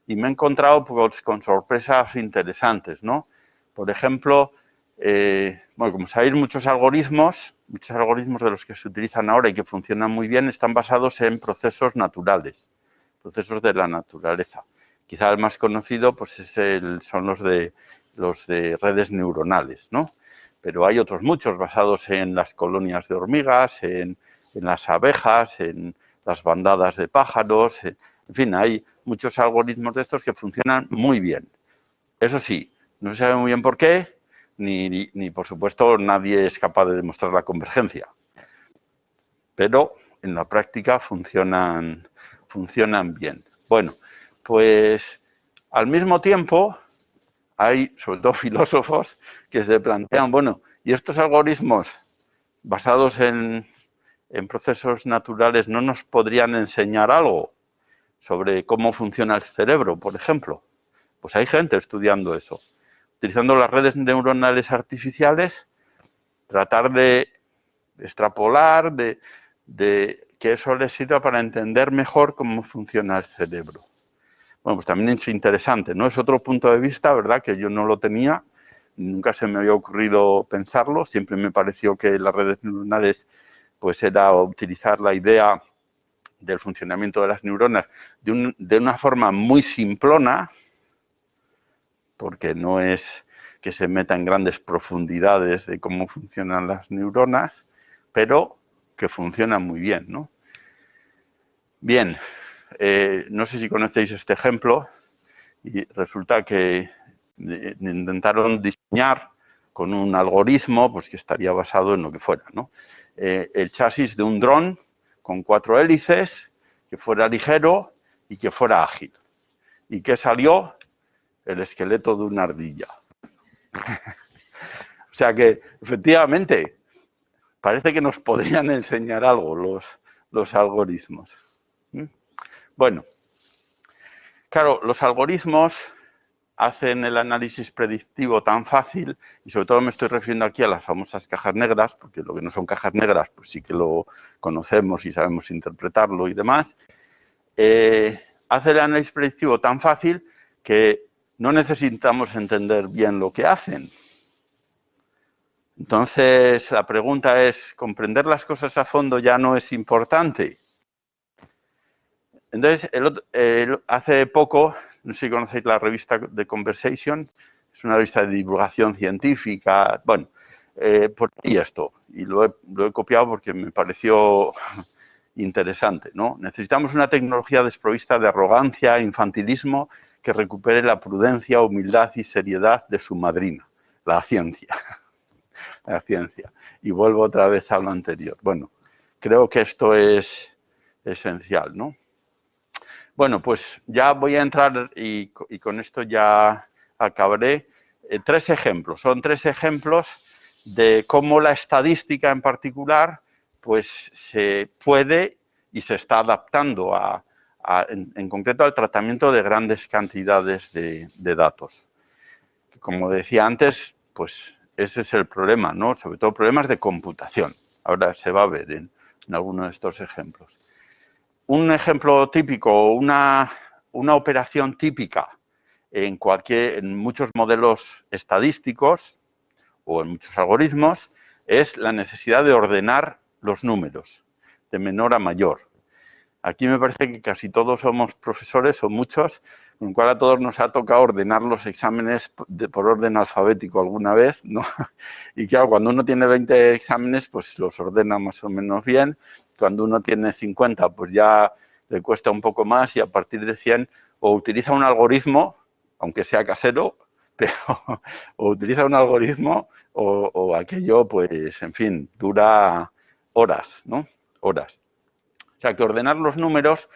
y me he encontrado pues, con sorpresas interesantes, ¿no? Por ejemplo, bueno, como sabéis, muchos algoritmos de los que se utilizan ahora y que funcionan muy bien están basados en procesos naturales, procesos de la naturaleza. Quizá el más conocido pues, son los de redes neuronales, ¿no? Pero hay otros muchos basados en las colonias de hormigas, en las abejas, en las bandadas de pájaros, en fin, hay muchos algoritmos de estos que funcionan muy bien. Eso sí, no se sabe muy bien por qué, ni por supuesto nadie es capaz de demostrar la convergencia. Pero en la práctica funcionan bien. Bueno, pues al mismo tiempo hay, sobre todo filósofos, que se plantean, bueno, ¿y estos algoritmos basados en procesos naturales no nos podrían enseñar algo sobre cómo funciona el cerebro, por ejemplo? Pues hay gente estudiando eso. Utilizando las redes neuronales artificiales, tratar de extrapolar, de que eso les sirva para entender mejor cómo funciona el cerebro. Bueno, pues también es interesante, ¿no? Es otro punto de vista, ¿verdad?, que yo no lo tenía, nunca se me había ocurrido pensarlo, siempre me pareció que las redes neuronales pues era utilizar la idea del funcionamiento de las neuronas de una forma muy simplona, porque no es que se meta en grandes profundidades de cómo funcionan las neuronas, pero que funcionan muy bien, ¿no? Bien, no sé si conocéis este ejemplo, y resulta que intentaron diseñar con un algoritmo pues, que estaría basado en lo que fuera, ¿no? El chasis de un dron con 4 hélices, que fuera ligero y que fuera ágil. ¿Y qué salió? El esqueleto de una ardilla. O sea que, efectivamente, parece que nos podrían enseñar algo los algoritmos. Bueno, claro, los algoritmos hacen el análisis predictivo tan fácil, y sobre todo me estoy refiriendo aquí a las famosas cajas negras, porque lo que no son cajas negras, pues sí que lo conocemos y sabemos interpretarlo y demás, hace el análisis predictivo tan fácil que no necesitamos entender bien lo que hacen. Entonces, la pregunta es, ¿comprender las cosas a fondo ya no es importante? Entonces, hace poco, no sé si conocéis la revista The Conversation, es una revista de divulgación científica, bueno, por ahí esto, y lo he copiado porque me pareció interesante, ¿no? Necesitamos una tecnología desprovista de arrogancia e infantilismo que recupere la prudencia, humildad y seriedad de su madrina, la ciencia. La ciencia. Y vuelvo otra vez a lo anterior. Bueno, creo que esto es esencial, ¿no? Bueno, pues ya voy a entrar y con esto ya acabaré. 3 ejemplos. Son 3 ejemplos de cómo la estadística en particular pues se puede y se está adaptando en concreto al tratamiento de grandes cantidades de datos. Como decía antes, pues ese es el problema, ¿no? Sobre todo problemas de computación. Ahora se va a ver en alguno de estos ejemplos. Un ejemplo típico, una operación típica en muchos modelos estadísticos o en muchos algoritmos es la necesidad de ordenar los números de menor a mayor. Aquí me parece que casi todos somos profesores o muchos, con lo cual a todos nos ha tocado ordenar los exámenes por orden alfabético alguna vez, ¿no? Y claro, cuando uno tiene 20 exámenes, pues los ordena más o menos bien. Cuando uno tiene 50, pues ya le cuesta un poco más, y a partir de 100 o utiliza un algoritmo, aunque sea casero, pero o utiliza un algoritmo o aquello, pues, en fin, dura horas, ¿no? Horas. O sea, que ordenar los números,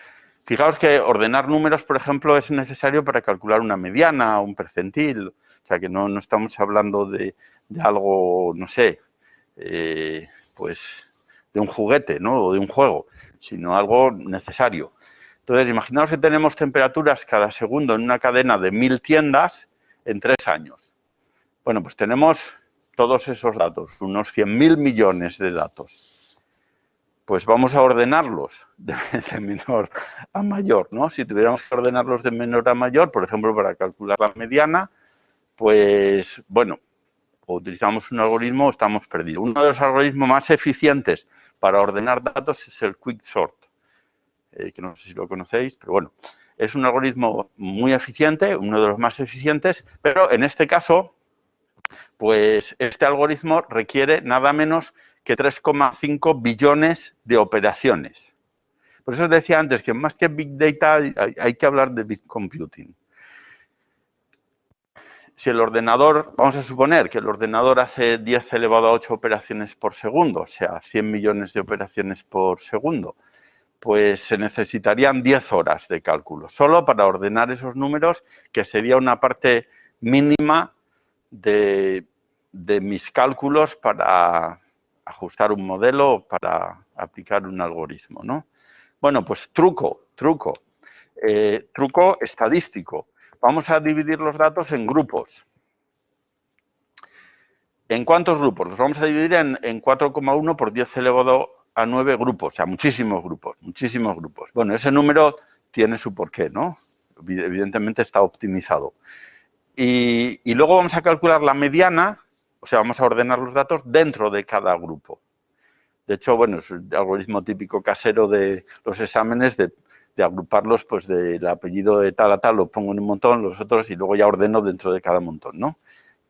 fijaos que ordenar números, por ejemplo, es necesario para calcular una mediana o un percentil. O sea, que no estamos hablando de algo, no sé, pues de un juguete, ¿no? O de un juego, sino algo necesario. Entonces, imaginaos que tenemos temperaturas cada segundo en una cadena de 1000 tiendas en 3 años. Bueno, pues tenemos todos esos datos, unos 100.000 millones de datos. Pues vamos a ordenarlos de menor a mayor, ¿no? Si tuviéramos que ordenarlos de menor a mayor, por ejemplo, para calcular la mediana, pues, bueno, o utilizamos un algoritmo o estamos perdidos. Uno de los algoritmos más eficientes para ordenar datos es el Quicksort, que no sé si lo conocéis, pero bueno, es un algoritmo muy eficiente, uno de los más eficientes, pero en este caso, pues este algoritmo requiere nada menos que 3,5 billones de operaciones. Por eso os decía antes que más que Big Data hay que hablar de Big Computing. Si el ordenador, vamos a suponer que el ordenador hace 10 elevado a 8 operaciones por segundo, o sea, 100 millones de operaciones por segundo, pues se necesitarían 10 horas de cálculo, solo para ordenar esos números, que sería una parte mínima de mis cálculos para ajustar un modelo o para aplicar un algoritmo, ¿no? Bueno, pues truco estadístico. Vamos a dividir los datos en grupos. ¿En cuántos grupos? Los vamos a dividir en 4,1 por 10 elevado a 9 grupos, o sea, muchísimos grupos. Bueno, ese número tiene su porqué, ¿no? Evidentemente está optimizado. Y luego vamos a calcular la mediana, o sea, vamos a ordenar los datos dentro de cada grupo. De hecho, bueno, es el algoritmo típico casero de los exámenes de agruparlos, pues del apellido de tal a tal, lo pongo en un montón, los otros, y luego ya ordeno dentro de cada montón, ¿no?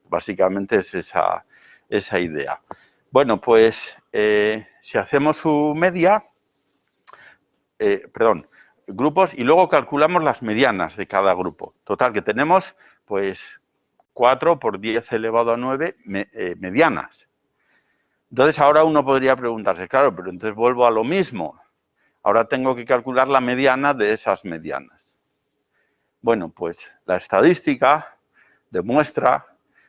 Básicamente es esa idea. Bueno, pues si hacemos su media, grupos, y luego calculamos las medianas de cada grupo. Total, que tenemos, pues, 4 por 10 elevado a 9 medianas. Entonces, ahora uno podría preguntarse, claro, pero entonces vuelvo a lo mismo. Ahora tengo que calcular la mediana de esas medianas. Bueno, pues la estadística demuestra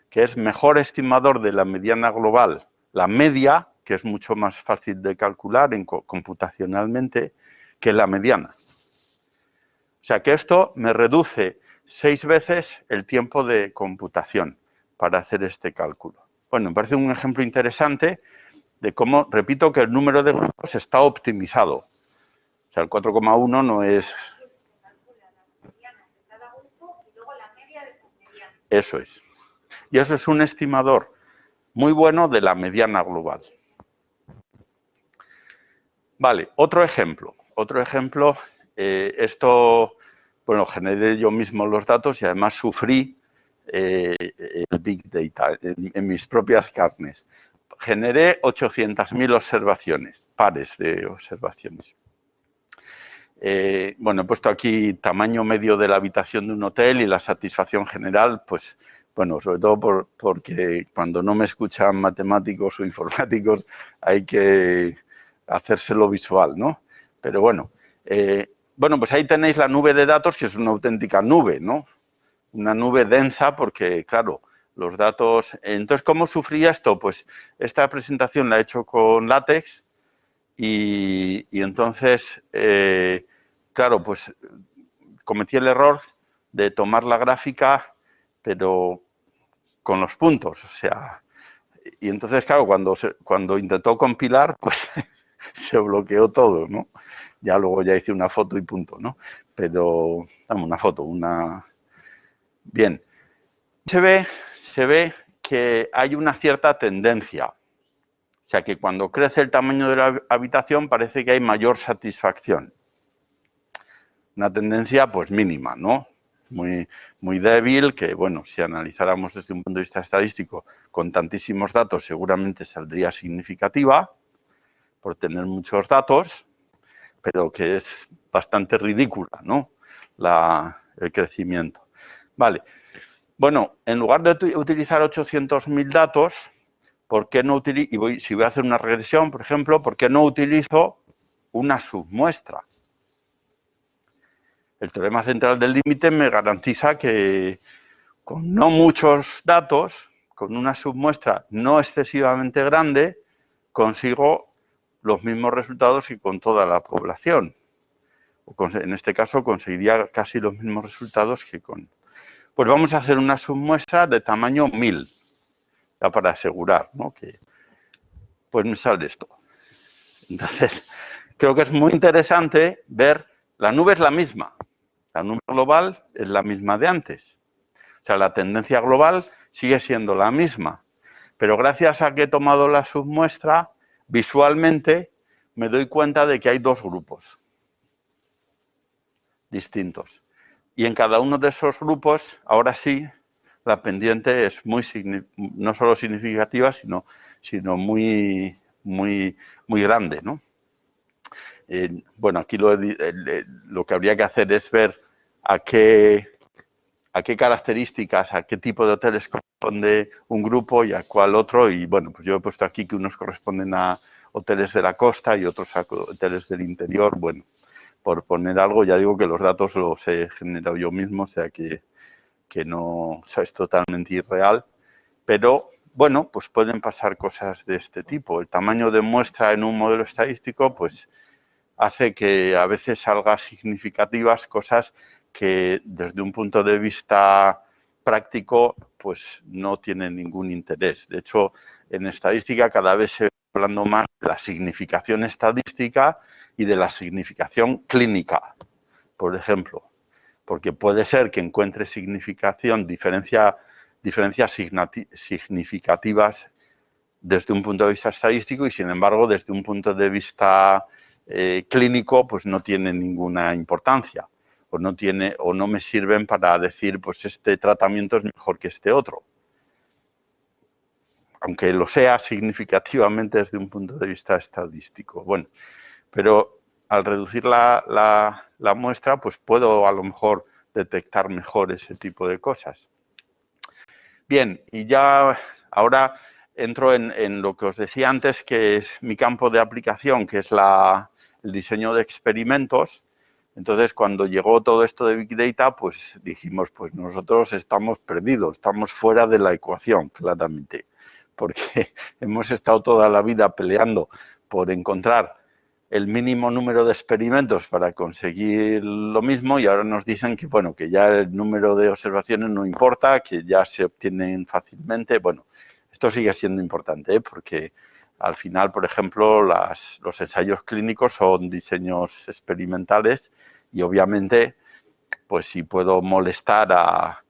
que es mejor estimador de la mediana global la media, que es mucho más fácil de calcular computacionalmente, que la mediana. O sea que esto me reduce 6 veces el tiempo de computación para hacer este cálculo. Bueno, me parece un ejemplo interesante de cómo, repito, que el número de grupos está optimizado. O sea, el 4,1 no es... Eso es. Y eso es un estimador muy bueno de la mediana global. Vale, otro ejemplo. Esto, bueno, generé yo mismo los datos y además sufrí el Big Data en mis propias carnes. Generé 800.000 observaciones, pares de observaciones. Bueno, he puesto aquí tamaño medio de la habitación de un hotel y la satisfacción general, pues, bueno, sobre todo porque cuando no me escuchan matemáticos o informáticos hay que hacérselo visual, ¿no? Pero bueno, pues ahí tenéis la nube de datos, que es una auténtica nube, ¿no? Una nube densa porque, claro, los datos... Entonces, ¿cómo sufrí esto? Pues esta presentación la he hecho con LaTeX y entonces, claro, pues cometí el error de tomar la gráfica, pero con los puntos, o sea... Y entonces, claro, cuando intentó compilar, pues se bloqueó todo, ¿no? Ya luego ya hice una foto y punto, ¿no? Pero, dame una foto, Bien. Se ve que hay una cierta tendencia. O sea, que cuando crece el tamaño de la habitación parece que hay mayor satisfacción. Una tendencia, pues, mínima, ¿no? Muy débil, que, bueno, si analizáramos desde un punto de vista estadístico con tantísimos datos, seguramente saldría significativa por tener muchos datos, pero que es bastante ridícula, ¿no? El crecimiento. Vale. Bueno, en lugar de utilizar 800.000 datos, ¿por qué no utilizo, si voy a hacer una regresión, por ejemplo, ¿por qué no utilizo una submuestra? El teorema central del límite me garantiza que con no muchos datos, con una submuestra no excesivamente grande, consigo los mismos resultados que con toda la población. En este caso, conseguiría casi los mismos resultados que con... Pues vamos a hacer una submuestra de tamaño 1000, ya para asegurar, ¿no? Que pues me sale esto. Entonces, creo que es muy interesante ver, la nube es la misma, la nube global es la misma de antes. O sea, la tendencia global sigue siendo la misma, pero gracias a que he tomado la submuestra, visualmente me doy cuenta de que hay dos grupos distintos. Y en cada uno de esos grupos, ahora sí, la pendiente es no solo significativa, sino muy grande, ¿no? Bueno, aquí lo que habría que hacer es ver a qué a qué características, a qué tipo de hoteles corresponde un grupo y a cuál otro. Y bueno, pues yo he puesto aquí que unos corresponden a hoteles de la costa y otros a hoteles del interior. Bueno, por poner algo, ya digo que los datos los he generado yo mismo, o sea que no, o sea, es totalmente irreal. Pero bueno, pues pueden pasar cosas de este tipo. El tamaño de muestra en un modelo estadístico, pues hace que a veces salgan significativas cosas que desde un punto de vista práctico pues no tienen ningún interés. De hecho, en estadística cada vez se va hablando más de la significación estadística y de la significación clínica, por ejemplo, porque puede ser que encuentre significación, diferencias significativas desde un punto de vista estadístico y, sin embargo, desde un punto de vista clínico, pues no tiene ninguna importancia o no me sirven para decir, pues este tratamiento es mejor que este otro, aunque lo sea significativamente desde un punto de vista estadístico. Bueno, pero al reducir la muestra, pues puedo a lo mejor detectar mejor ese tipo de cosas. Bien, y ya ahora entro en lo que os decía antes, que es mi campo de aplicación, que es el diseño de experimentos. Entonces, cuando llegó todo esto de Big Data, pues dijimos, pues nosotros estamos perdidos, estamos fuera de la ecuación, claramente, porque hemos estado toda la vida peleando por encontrar el mínimo número de experimentos para conseguir lo mismo y ahora nos dicen que, bueno, que ya el número de observaciones no importa, que ya se obtienen fácilmente. Bueno, esto sigue siendo importante, porque al final, por ejemplo, los ensayos clínicos son diseños experimentales y obviamente, pues si puedo molestar a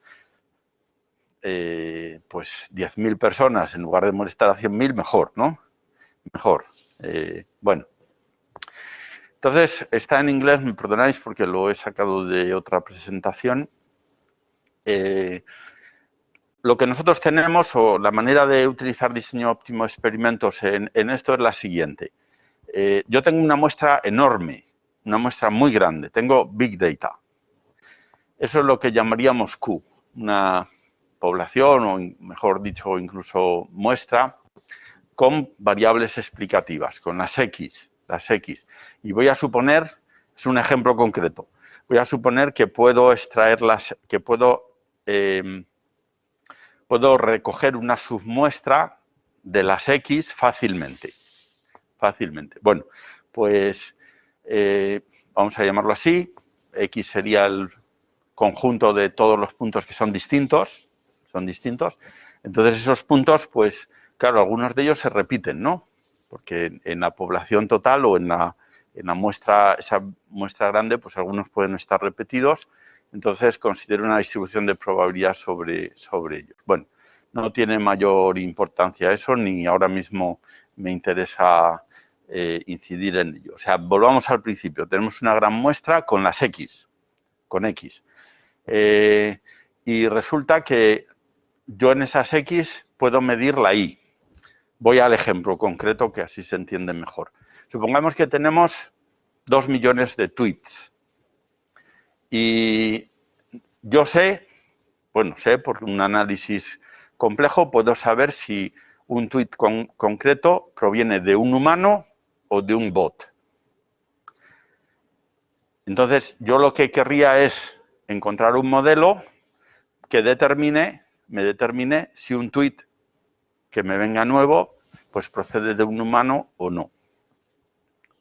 pues 10.000 personas en lugar de molestar a 100.000, mejor, ¿no? Mejor. Bueno. Entonces, está en inglés, me perdonáis porque lo he sacado de otra presentación. Lo que nosotros tenemos, o la manera de utilizar diseño óptimo de experimentos en esto es la siguiente. Yo tengo una muestra enorme, una muestra muy grande, tengo Big Data. Eso es lo que llamaríamos Q, una población, o mejor dicho, incluso muestra, con variables explicativas, con las X. Y voy a suponer, es un ejemplo concreto, voy a suponer que puedo extraerlas, que puedo recoger una submuestra de las X fácilmente. Bueno, pues vamos a llamarlo así. X sería el conjunto de todos los puntos que son distintos. Entonces esos puntos, pues claro, algunos de ellos se repiten, ¿no? Porque en la población total o en la muestra, esa muestra grande, pues algunos pueden estar repetidos. Entonces considero una distribución de probabilidad sobre ellos. Bueno, no tiene mayor importancia eso, ni ahora mismo me interesa incidir en ello. O sea, volvamos al principio. Tenemos una gran muestra con las X, con X. Y resulta que yo en esas X puedo medir la Y. Voy al ejemplo concreto que así se entiende mejor. Supongamos que tenemos 2 millones de tweets. Y yo sé, por un análisis complejo, puedo saber si un tweet concreto proviene de un humano o de un bot. Entonces, yo lo que querría es encontrar un modelo que me determine si un tweet que me venga nuevo, pues procede de un humano o no.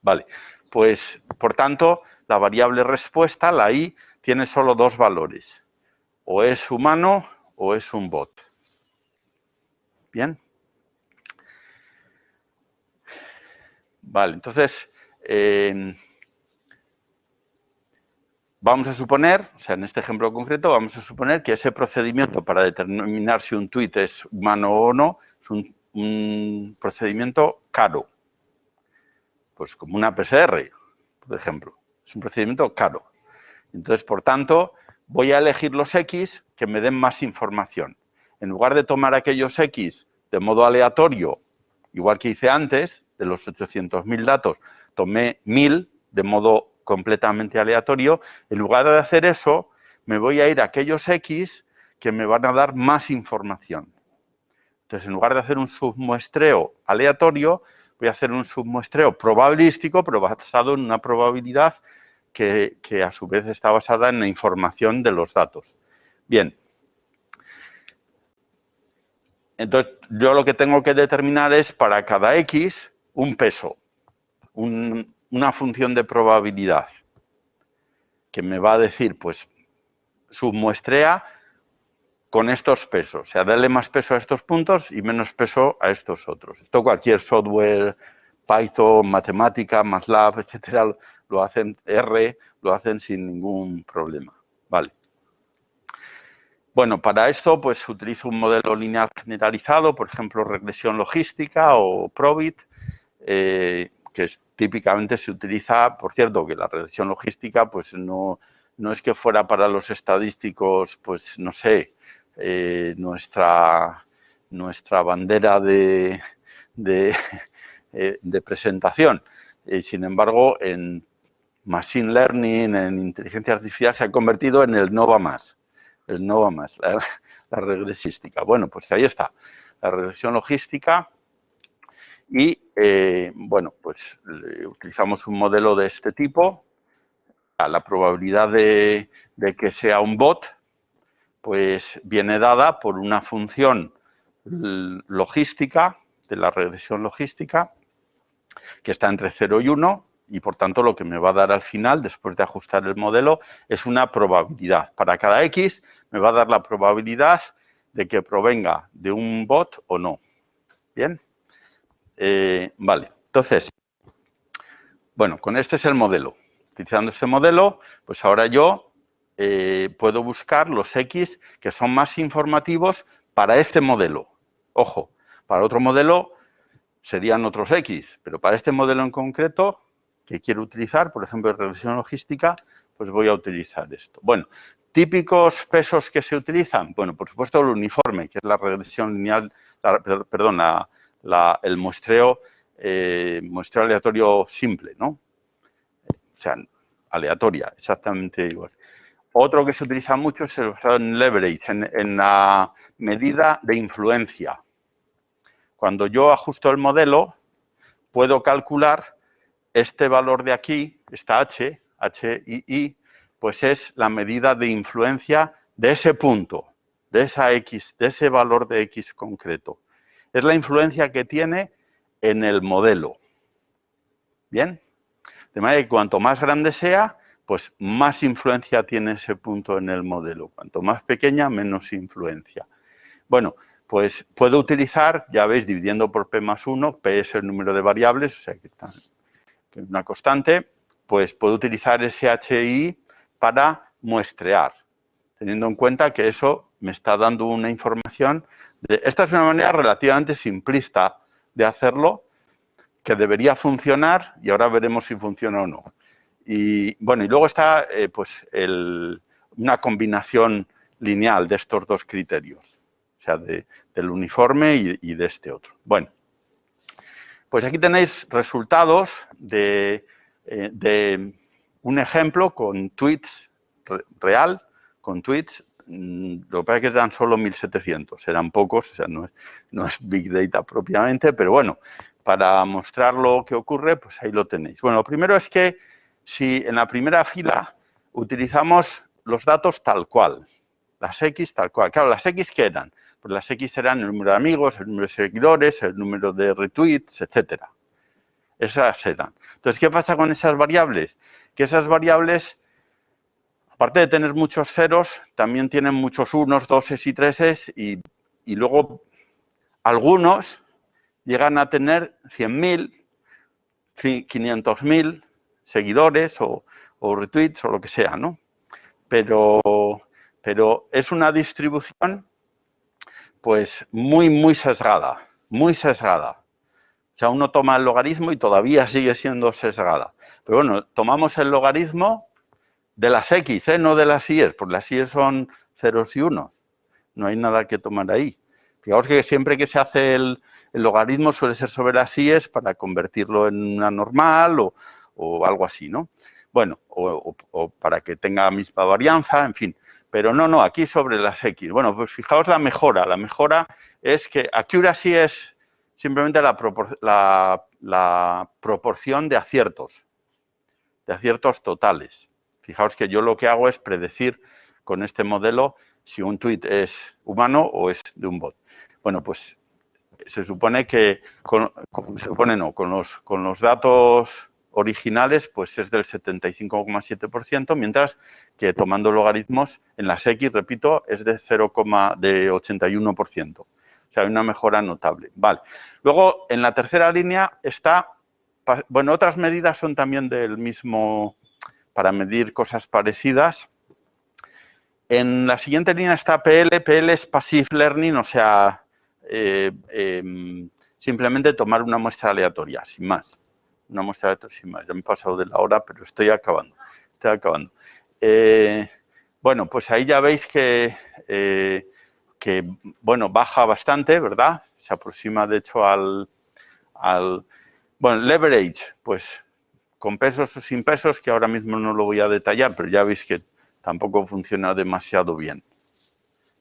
Vale, pues por tanto, la variable respuesta, la I, tiene solo dos valores. O es humano o es un bot. ¿Bien? Vale, entonces, vamos a suponer, o sea, en este ejemplo concreto, vamos a suponer que ese procedimiento para determinar si un tweet es humano o no es un procedimiento caro. Pues como una PCR, por ejemplo. Es un procedimiento caro. Entonces, por tanto, voy a elegir los X que me den más información. En lugar de tomar aquellos X de modo aleatorio, igual que hice antes, de los 800.000 datos, tomé 1.000 de modo completamente aleatorio. En lugar de hacer eso, me voy a ir a aquellos X que me van a dar más información. Entonces, en lugar de hacer un submuestreo aleatorio, voy a hacer un submuestreo probabilístico, pero basado en una probabilidad que a su vez está basada en la información de los datos. Bien. Entonces, yo lo que tengo que determinar es para cada X un peso, una función de probabilidad, que me va a decir, pues, submuestrea con estos pesos, o sea, darle más peso a estos puntos y menos peso a estos otros. Esto cualquier software, Python, matemática, MATLAB, etcétera, lo hacen, R, lo hacen sin ningún problema. Vale. Bueno, para esto, pues utilizo un modelo lineal generalizado, por ejemplo, regresión logística o Probit, que típicamente se utiliza, por cierto, que la regresión logística, pues no es que fuera para los estadísticos, pues no sé, nuestra bandera de presentación. Sin embargo, en Machine Learning, en inteligencia artificial, se ha convertido en el no va más. El no va más, la regresística. Bueno, pues ahí está, la regresión logística. Y, bueno, pues utilizamos un modelo de este tipo. La probabilidad de que sea un bot, pues viene dada por una función logística, de la regresión logística, que está entre 0 y 1, y por tanto lo que me va a dar al final, después de ajustar el modelo, es una probabilidad. Para cada X me va a dar la probabilidad de que provenga de un bot o no. ¿Bien? Vale, entonces, bueno, con este es el modelo. Utilizando este modelo, pues ahora yo puedo buscar los X que son más informativos para este modelo. Ojo, para otro modelo serían otros X, pero para este modelo en concreto que quiero utilizar, por ejemplo, regresión logística, pues voy a utilizar esto. Bueno, típicos pesos que se utilizan, bueno, por supuesto el uniforme, que es la regresión lineal, perdón, el muestreo aleatorio simple, ¿no? O sea, aleatoria, exactamente igual. Otro que se utiliza mucho es el basado en leverage, en la medida de influencia. Cuando yo ajusto el modelo, puedo calcular este valor de aquí, esta H, HI, pues es la medida de influencia de ese punto, de esa X, de ese valor de X concreto. Es la influencia que tiene en el modelo. ¿Bien? De manera que cuanto más grande sea, pues más influencia tiene ese punto en el modelo. Cuanto más pequeña, menos influencia. Bueno, pues puedo utilizar, ya veis, dividiendo por P más 1, P es el número de variables, o sea que es una constante, pues puedo utilizar ese HI para muestrear, teniendo en cuenta que eso me está dando una información. Esta es una manera relativamente simplista de hacerlo, que debería funcionar, y ahora veremos si funciona o no. Y bueno, y luego está pues una combinación lineal de estos dos criterios, o sea, del uniforme y de este otro. Bueno, pues aquí tenéis resultados de un ejemplo con tweets real, con tweets. Lo que pasa es que eran solo 1.700, eran pocos, o sea, no es Big Data propiamente, pero bueno, para mostrar lo que ocurre, pues ahí lo tenéis. Bueno, lo primero es que si en la primera fila utilizamos los datos tal cual, las X tal cual. Claro, ¿las X qué eran? Pues las X eran el número de amigos, el número de seguidores, el número de retweets, etcétera. Esas eran. Entonces, ¿qué pasa con esas variables? Que esas variables, aparte de tener muchos ceros, también tienen muchos unos, doses y treses, y luego algunos llegan a tener 100.000, 500.000 seguidores o retweets o lo que sea, ¿no? Pero es una distribución pues muy sesgada, muy sesgada. O sea, uno toma el logaritmo y todavía sigue siendo sesgada. Pero bueno, tomamos el logaritmo de las X, no de las Y, porque las Y son ceros y unos. No hay nada que tomar ahí. Fijaos que siempre que se hace el logaritmo suele ser sobre las Y para convertirlo en una normal o algo así, ¿no? Bueno, o para que tenga la misma varianza, en fin. Pero no, aquí sobre las X. Bueno, pues fijaos la mejora. La mejora es que accuracy es simplemente la proporción de aciertos totales. Fijaos que yo lo que hago es predecir con este modelo si un tweet es humano o es de un bot. Bueno, pues se supone que con los datos originales pues es del 75,7%, mientras que tomando logaritmos en las X, repito, es de 81%. O sea, hay una mejora notable. Vale. Luego, en la tercera línea está, bueno, otras medidas son también del mismo, para medir cosas parecidas. En la siguiente línea está PL. PL es Passive Learning, o sea, simplemente tomar una muestra aleatoria, sin más. Una muestra aleatoria sin más. Ya me he pasado de la hora, pero estoy acabando. Bueno, pues ahí ya veis que bueno, baja bastante, ¿verdad? Se aproxima, de hecho, bueno, leverage, pues con pesos o sin pesos, que ahora mismo no lo voy a detallar, pero ya veis que tampoco funciona demasiado bien.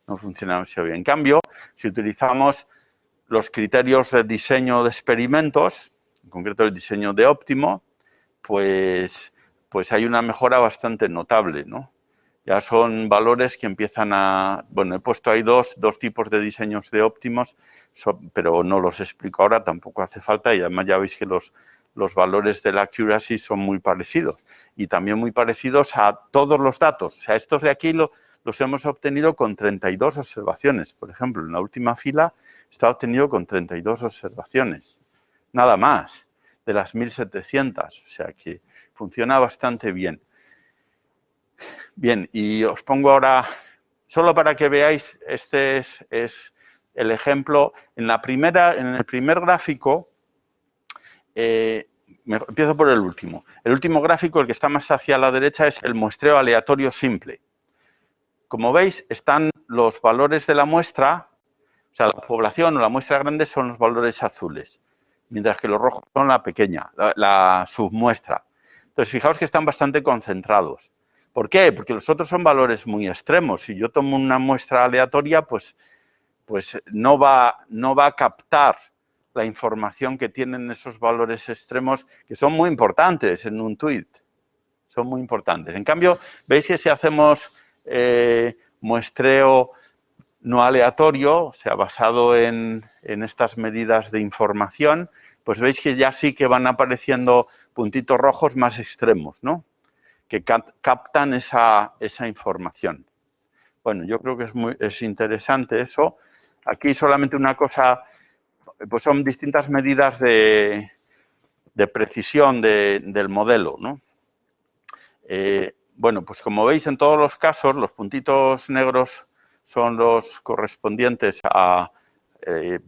No funciona demasiado bien. En cambio, si utilizamos los criterios de diseño de experimentos, en concreto el diseño de óptimo, pues hay una mejora bastante notable, ¿no? Ya son valores que empiezan a... Bueno, he puesto ahí dos tipos de diseños de óptimos, pero no los explico ahora, tampoco hace falta, y además ya veis que los valores de la accuracy son muy parecidos, y también muy parecidos a todos los datos. O sea, estos de aquí los hemos obtenido con 32 observaciones. Por ejemplo, en la última fila está obtenido con 32 observaciones. Nada más, de las 1.700. O sea que funciona bastante bien. Bien, y os pongo ahora, solo para que veáis, este es el ejemplo. En el primer gráfico, empiezo por el último. El último gráfico, el que está más hacia la derecha, es el muestreo aleatorio simple. Como veis, están los valores de la muestra, o sea, la población o la muestra grande son los valores azules, mientras que los rojos son la pequeña, la submuestra. Entonces, fijaos que están bastante concentrados. ¿Por qué? Porque los otros son valores muy extremos. Si yo tomo una muestra aleatoria, pues no va a captar la información que tienen esos valores extremos, que son muy importantes en un tweet. Son muy importantes. En cambio, veis que si hacemos muestreo no aleatorio, o sea, basado en estas medidas de información, pues veis que ya sí que van apareciendo puntitos rojos más extremos, ¿no? Que captan esa información. Bueno, yo creo que es interesante eso. Aquí solamente una cosa, pues son distintas medidas de precisión del modelo, ¿no? Bueno, pues como veis en todos los casos, los puntitos negros son los correspondientes a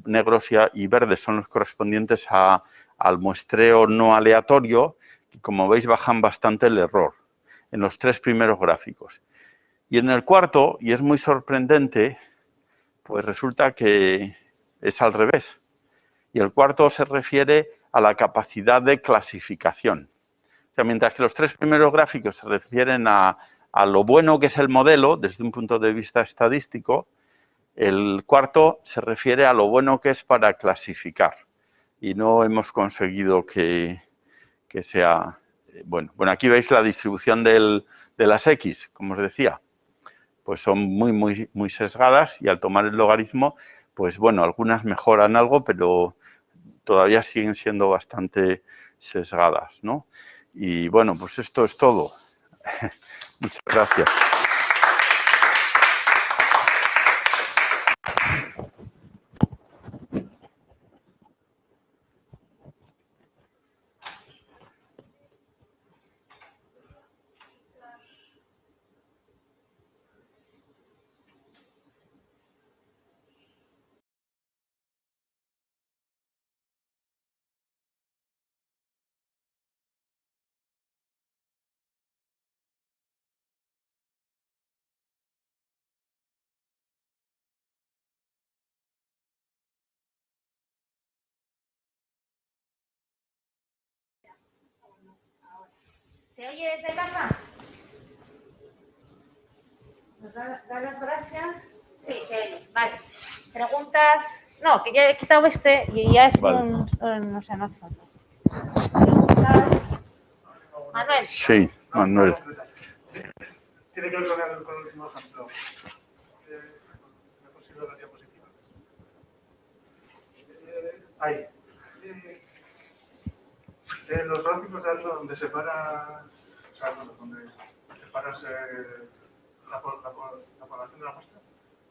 negros y verdes son los correspondientes al muestreo no aleatorio, y como veis bajan bastante el error en los tres primeros gráficos. Y en el cuarto, y es muy sorprendente, pues resulta que es al revés. Y el cuarto se refiere a la capacidad de clasificación. O sea, mientras que los tres primeros gráficos se refieren a lo bueno que es el modelo desde un punto de vista estadístico, el cuarto se refiere a lo bueno que es para clasificar. Y no hemos conseguido que sea... Bueno, aquí veis la distribución de las X, como os decía. Pues son muy sesgadas, y al tomar el logaritmo, pues bueno, algunas mejoran algo, pero todavía siguen siendo bastante sesgadas, ¿no? Y bueno, pues esto es todo. Muchas gracias. ¿Se oye desde casa? Nos da las gracias. Sí, vale. Preguntas. No, que ya he quitado este y ya es Vale. no sé, no hace falta. Preguntas. Manuel. Sí, Manuel. Tiene que ver con el último ejemplo. Me consigo las diapositivas. Ahí. En los gráficos de algo donde separas, o sea, donde separas la población de la muestra,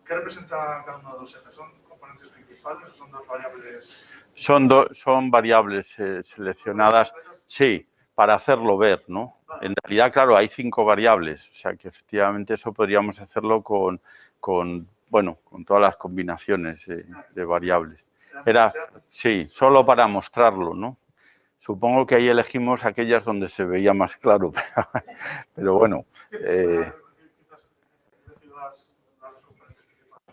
¿qué representa cada uno de los ejes? ¿Son componentes principales o son dos variables? Son variables seleccionadas, sí, para hacerlo ver, ¿no? En realidad, claro, hay 5 variables, o sea que efectivamente eso podríamos hacerlo con todas las combinaciones de variables. Sí, solo para mostrarlo, ¿no? Supongo que ahí elegimos aquellas donde se veía más claro, pero bueno.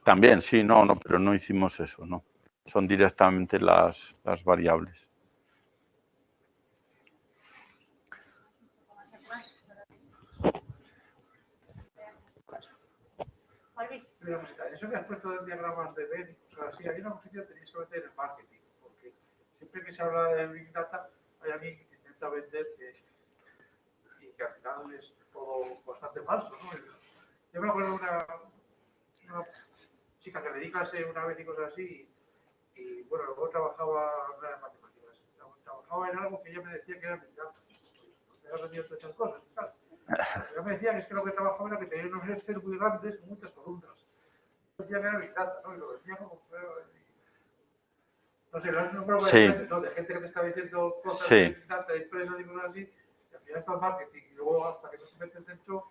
También, sí, no, pero no hicimos eso, ¿no? Son directamente las variables. Eso que has puesto en diagramas de Venn, o sea, sí, hay una posición que tenéis que meter en marketing, porque siempre que se habla de Big Data, hay alguien que intenta vender y que al final es todo bastante falso, ¿no? Yo me acuerdo de una chica que le di clase una vez y cosas así, y bueno, luego trabajaba en matemáticas. Trabajaba en algo que ella me decía que era Big Data. Me había aprendido muchas cosas y tal. Ella me decía que es que lo que trabajaba era que tenía unos Excel muy grandes con muchas columnas. Decía que era Big Data, ¿no? Y lo decía como... No sé, no creo que Sí. ¿no? De gente que te está diciendo cosas Sí. de Big Data, empresas y cosas así, y al final está el marketing, y luego hasta que no te metes dentro,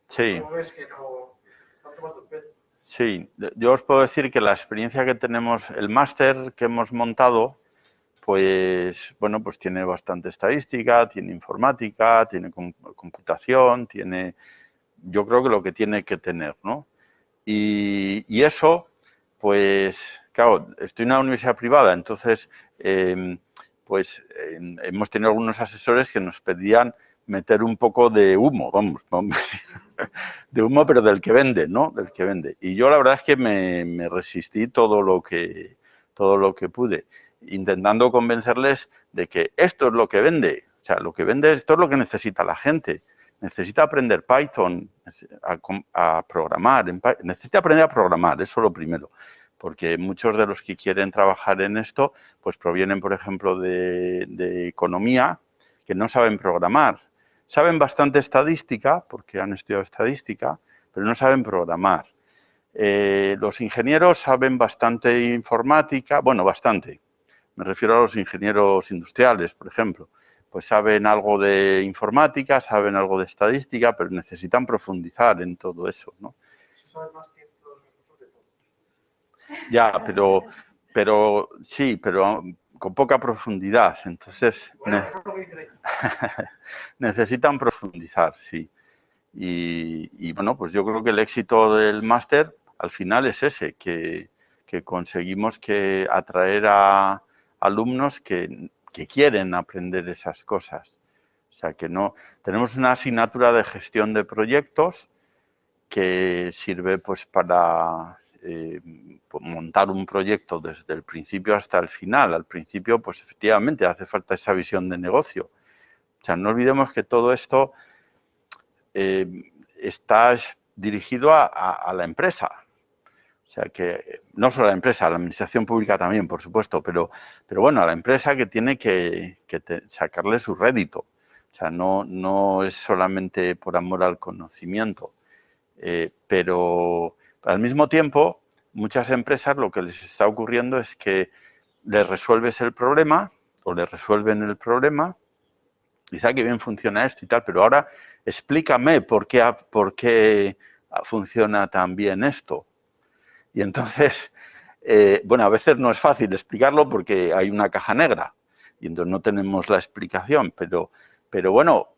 Sí. luego ves que no están tomando el pelo. Sí, yo os puedo decir que la experiencia que tenemos, el máster que hemos montado, pues bueno, pues tiene bastante estadística, tiene informática, tiene computación, tiene, yo creo que lo que tiene que tener, ¿no? Y eso, pues, claro, estoy en una universidad privada, entonces, hemos tenido algunos asesores que nos pedían meter un poco de humo, vamos, de humo, pero del que vende, ¿no? Del que vende. Y yo la verdad es que me resistí todo lo que pude, intentando convencerles de que esto es lo que vende, o sea, lo que vende, esto es lo que necesita la gente. Necesita aprender Python, a programar, necesita aprender a programar, eso es lo primero, porque muchos de los que quieren trabajar en esto, pues provienen, por ejemplo, de economía, que no saben programar. Saben bastante estadística, porque han estudiado estadística, pero no saben programar. Los ingenieros saben bastante informática, bueno, bastante. Me refiero a los ingenieros industriales, por ejemplo. Pues saben algo de informática, saben algo de estadística, pero necesitan profundizar en todo eso, ¿no? Eso sabe más que todos nosotros de todo. Ya, pero sí, pero con poca profundidad. Entonces, bueno, eso es lo que dicen ahí. necesitan profundizar, sí. Y bueno, pues yo creo que el éxito del máster al final es ese, que conseguimos que atraer a alumnos que quieren aprender esas cosas. O sea, que no... Tenemos una asignatura de gestión de proyectos que sirve pues para montar un proyecto desde el principio hasta el final. Al principio, pues efectivamente hace falta esa visión de negocio. O sea, no olvidemos que todo esto está dirigido a la empresa. O sea, que no solo a la empresa, a la administración pública también, por supuesto, pero bueno, a la empresa que tiene que sacarle su rédito. O sea, no es solamente por amor al conocimiento. Pero al mismo tiempo, muchas empresas lo que les está ocurriendo es que les resuelves el problema o les resuelven el problema y sabe que bien funciona esto y tal, pero ahora explícame por qué funciona tan bien esto. Y entonces, bueno, a veces no es fácil explicarlo porque hay una caja negra y entonces no tenemos la explicación, pero bueno,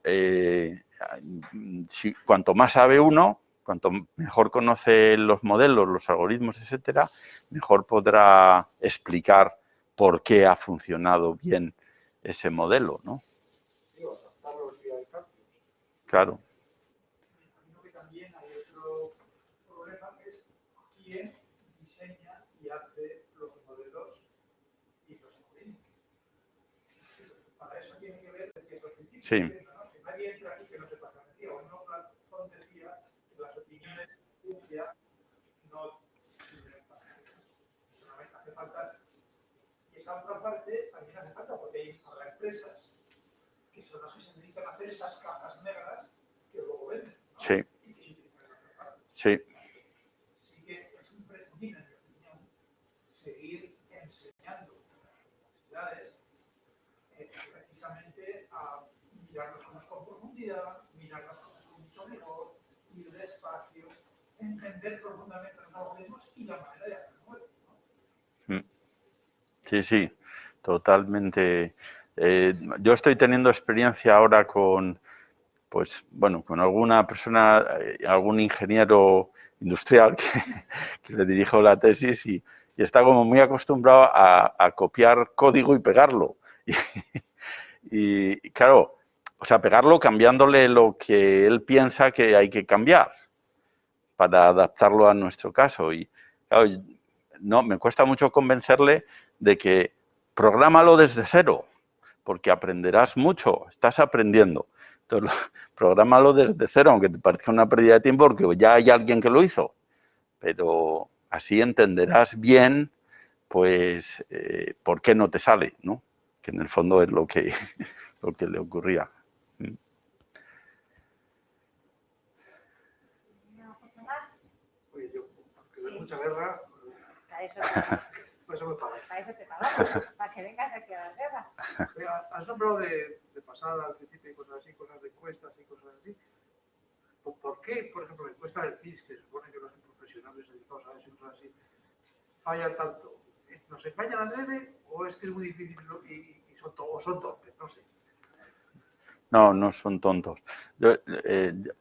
cuanto más sabe uno, cuanto mejor conoce los modelos, los algoritmos, etcétera, mejor podrá explicar por qué ha funcionado bien ese modelo, ¿no? Adaptarlos y hay cambios. Claro. Imagino que también hay otro hace los modelos y los algoritmos. Para eso tiene que ver ciertos principios. Sí. ¿No? Que nadie entra aquí que no sepa la mentira. O no decía que las opiniones de ciencia no sirven para nada. Solamente hace falta. Y esa otra parte también hace falta porque habrá empresas que son las que se dedican a hacer esas cajas negras que luego venden, ¿no? Sí. Y que se utilizan en otra parte. Sí. Sí que es imprescindible, en mi opinión, seguir enseñando en las universidades precisamente a mirar las cosas con profundidad, mirar las cosas con mucho rigor, ir despacio, entender profundamente los algoritmos y la manera de hacer nuevos, ¿no? Sí, sí, totalmente. Yo estoy teniendo experiencia ahora con, pues, bueno, con alguna persona, algún ingeniero industrial que le dirijo la tesis y está como muy acostumbrado a copiar código y pegarlo. Y claro, o sea, pegarlo cambiándole lo que él piensa que hay que cambiar para adaptarlo a nuestro caso. Y claro, no, me cuesta mucho convencerle de que prográmalo desde cero, porque aprenderás mucho, estás aprendiendo. Entonces, prográmalo desde cero, aunque te parezca una pérdida de tiempo, porque ya hay alguien que lo hizo. Pero así entenderás bien, pues, por qué no te sale, ¿no? Que en el fondo es lo que le ocurría. Oye, yo, aunque veo mucha guerra, por eso me pagan. Para eso te pagamos, para que vengas aquí a la guerra. Has nombrado de pasada al principio y cosas así, cosas de encuestas y cosas así. ¿Por qué, por ejemplo, la encuesta del CIS, que se supone que los profesionales dedicados a eso y cosas así, fallan tanto? ¿Nos engañan a adrede o es que es muy difícil y son torpes? No sé. No, no son tontos. Yo,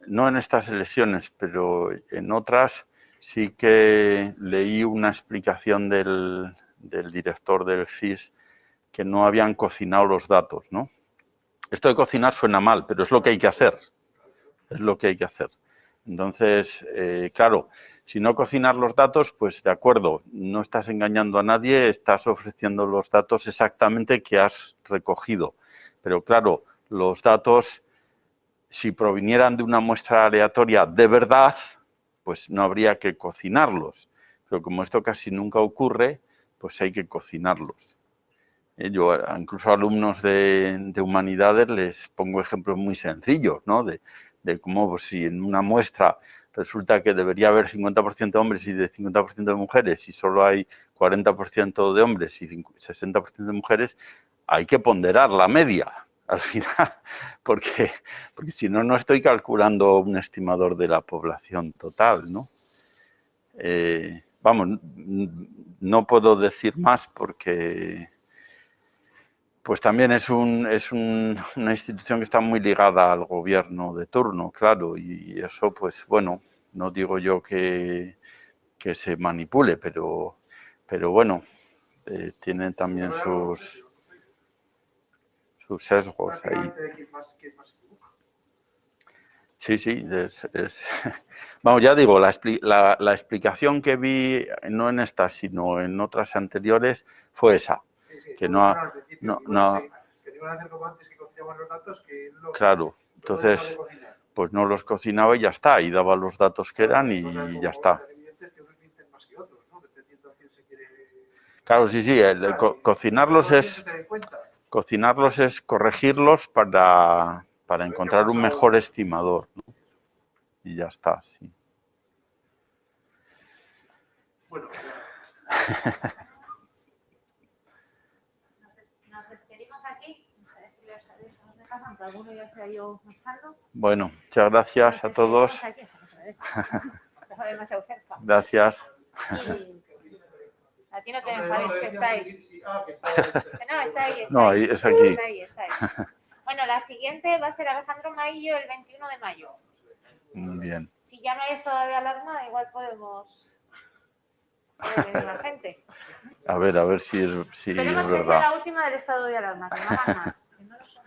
no en estas elecciones, pero en otras sí que leí una explicación del director del CIS que no habían cocinado los datos, ¿no? Esto de cocinar suena mal, pero es lo que hay que hacer. Es lo que hay que hacer. Entonces, claro, si no cocinas los datos, pues de acuerdo, no estás engañando a nadie, estás ofreciendo los datos exactamente que has recogido. Pero claro, los datos, si provinieran de una muestra aleatoria de verdad, pues no habría que cocinarlos. Pero como esto casi nunca ocurre, pues hay que cocinarlos. Yo incluso a alumnos de humanidades les pongo ejemplos muy sencillos, ¿no? De cómo pues, si en una muestra resulta que debería haber 50% de hombres y de 50% de mujeres y solo hay 40% de hombres y 60% de mujeres, hay que ponderar la media al final, porque si no, no estoy calculando un estimador de la población total, ¿no? Vamos, no puedo decir más porque pues también es una institución que está muy ligada al gobierno de turno, claro, y eso, pues bueno, no digo yo que se manipule, pero bueno, tiene también sus sesgos ahí. Sí, sí, vamos, ya digo, la explicación que vi, no en esta, sino en otras anteriores, fue esa. Que no, que iban a hacer como antes que cocinaban los datos, que claro, entonces pues no los cocinaba y ya está, y daba los datos que eran y ya está. Claro, sí, sí, cocinarlos es corregirlos para encontrar un mejor estimador, ¿no? Y ya está, sí. Bueno, Nos despedimos aquí. Aunque alguno ya se ha ido marchando. Bueno, muchas gracias a todos. Demasiado cerca. Gracias. A ti no te enfades, que está ahí. No, está ahí. No, ahí es aquí. Está ahí. Bueno, la siguiente va a ser Alejandro Maillo el 21 de mayo. Muy bien. Si ya no hay estado de alarma, igual puede venir la gente. A ver si es Esperemos que verdad. sea la última del estado de alarma, que no hagan más. Que no lo son.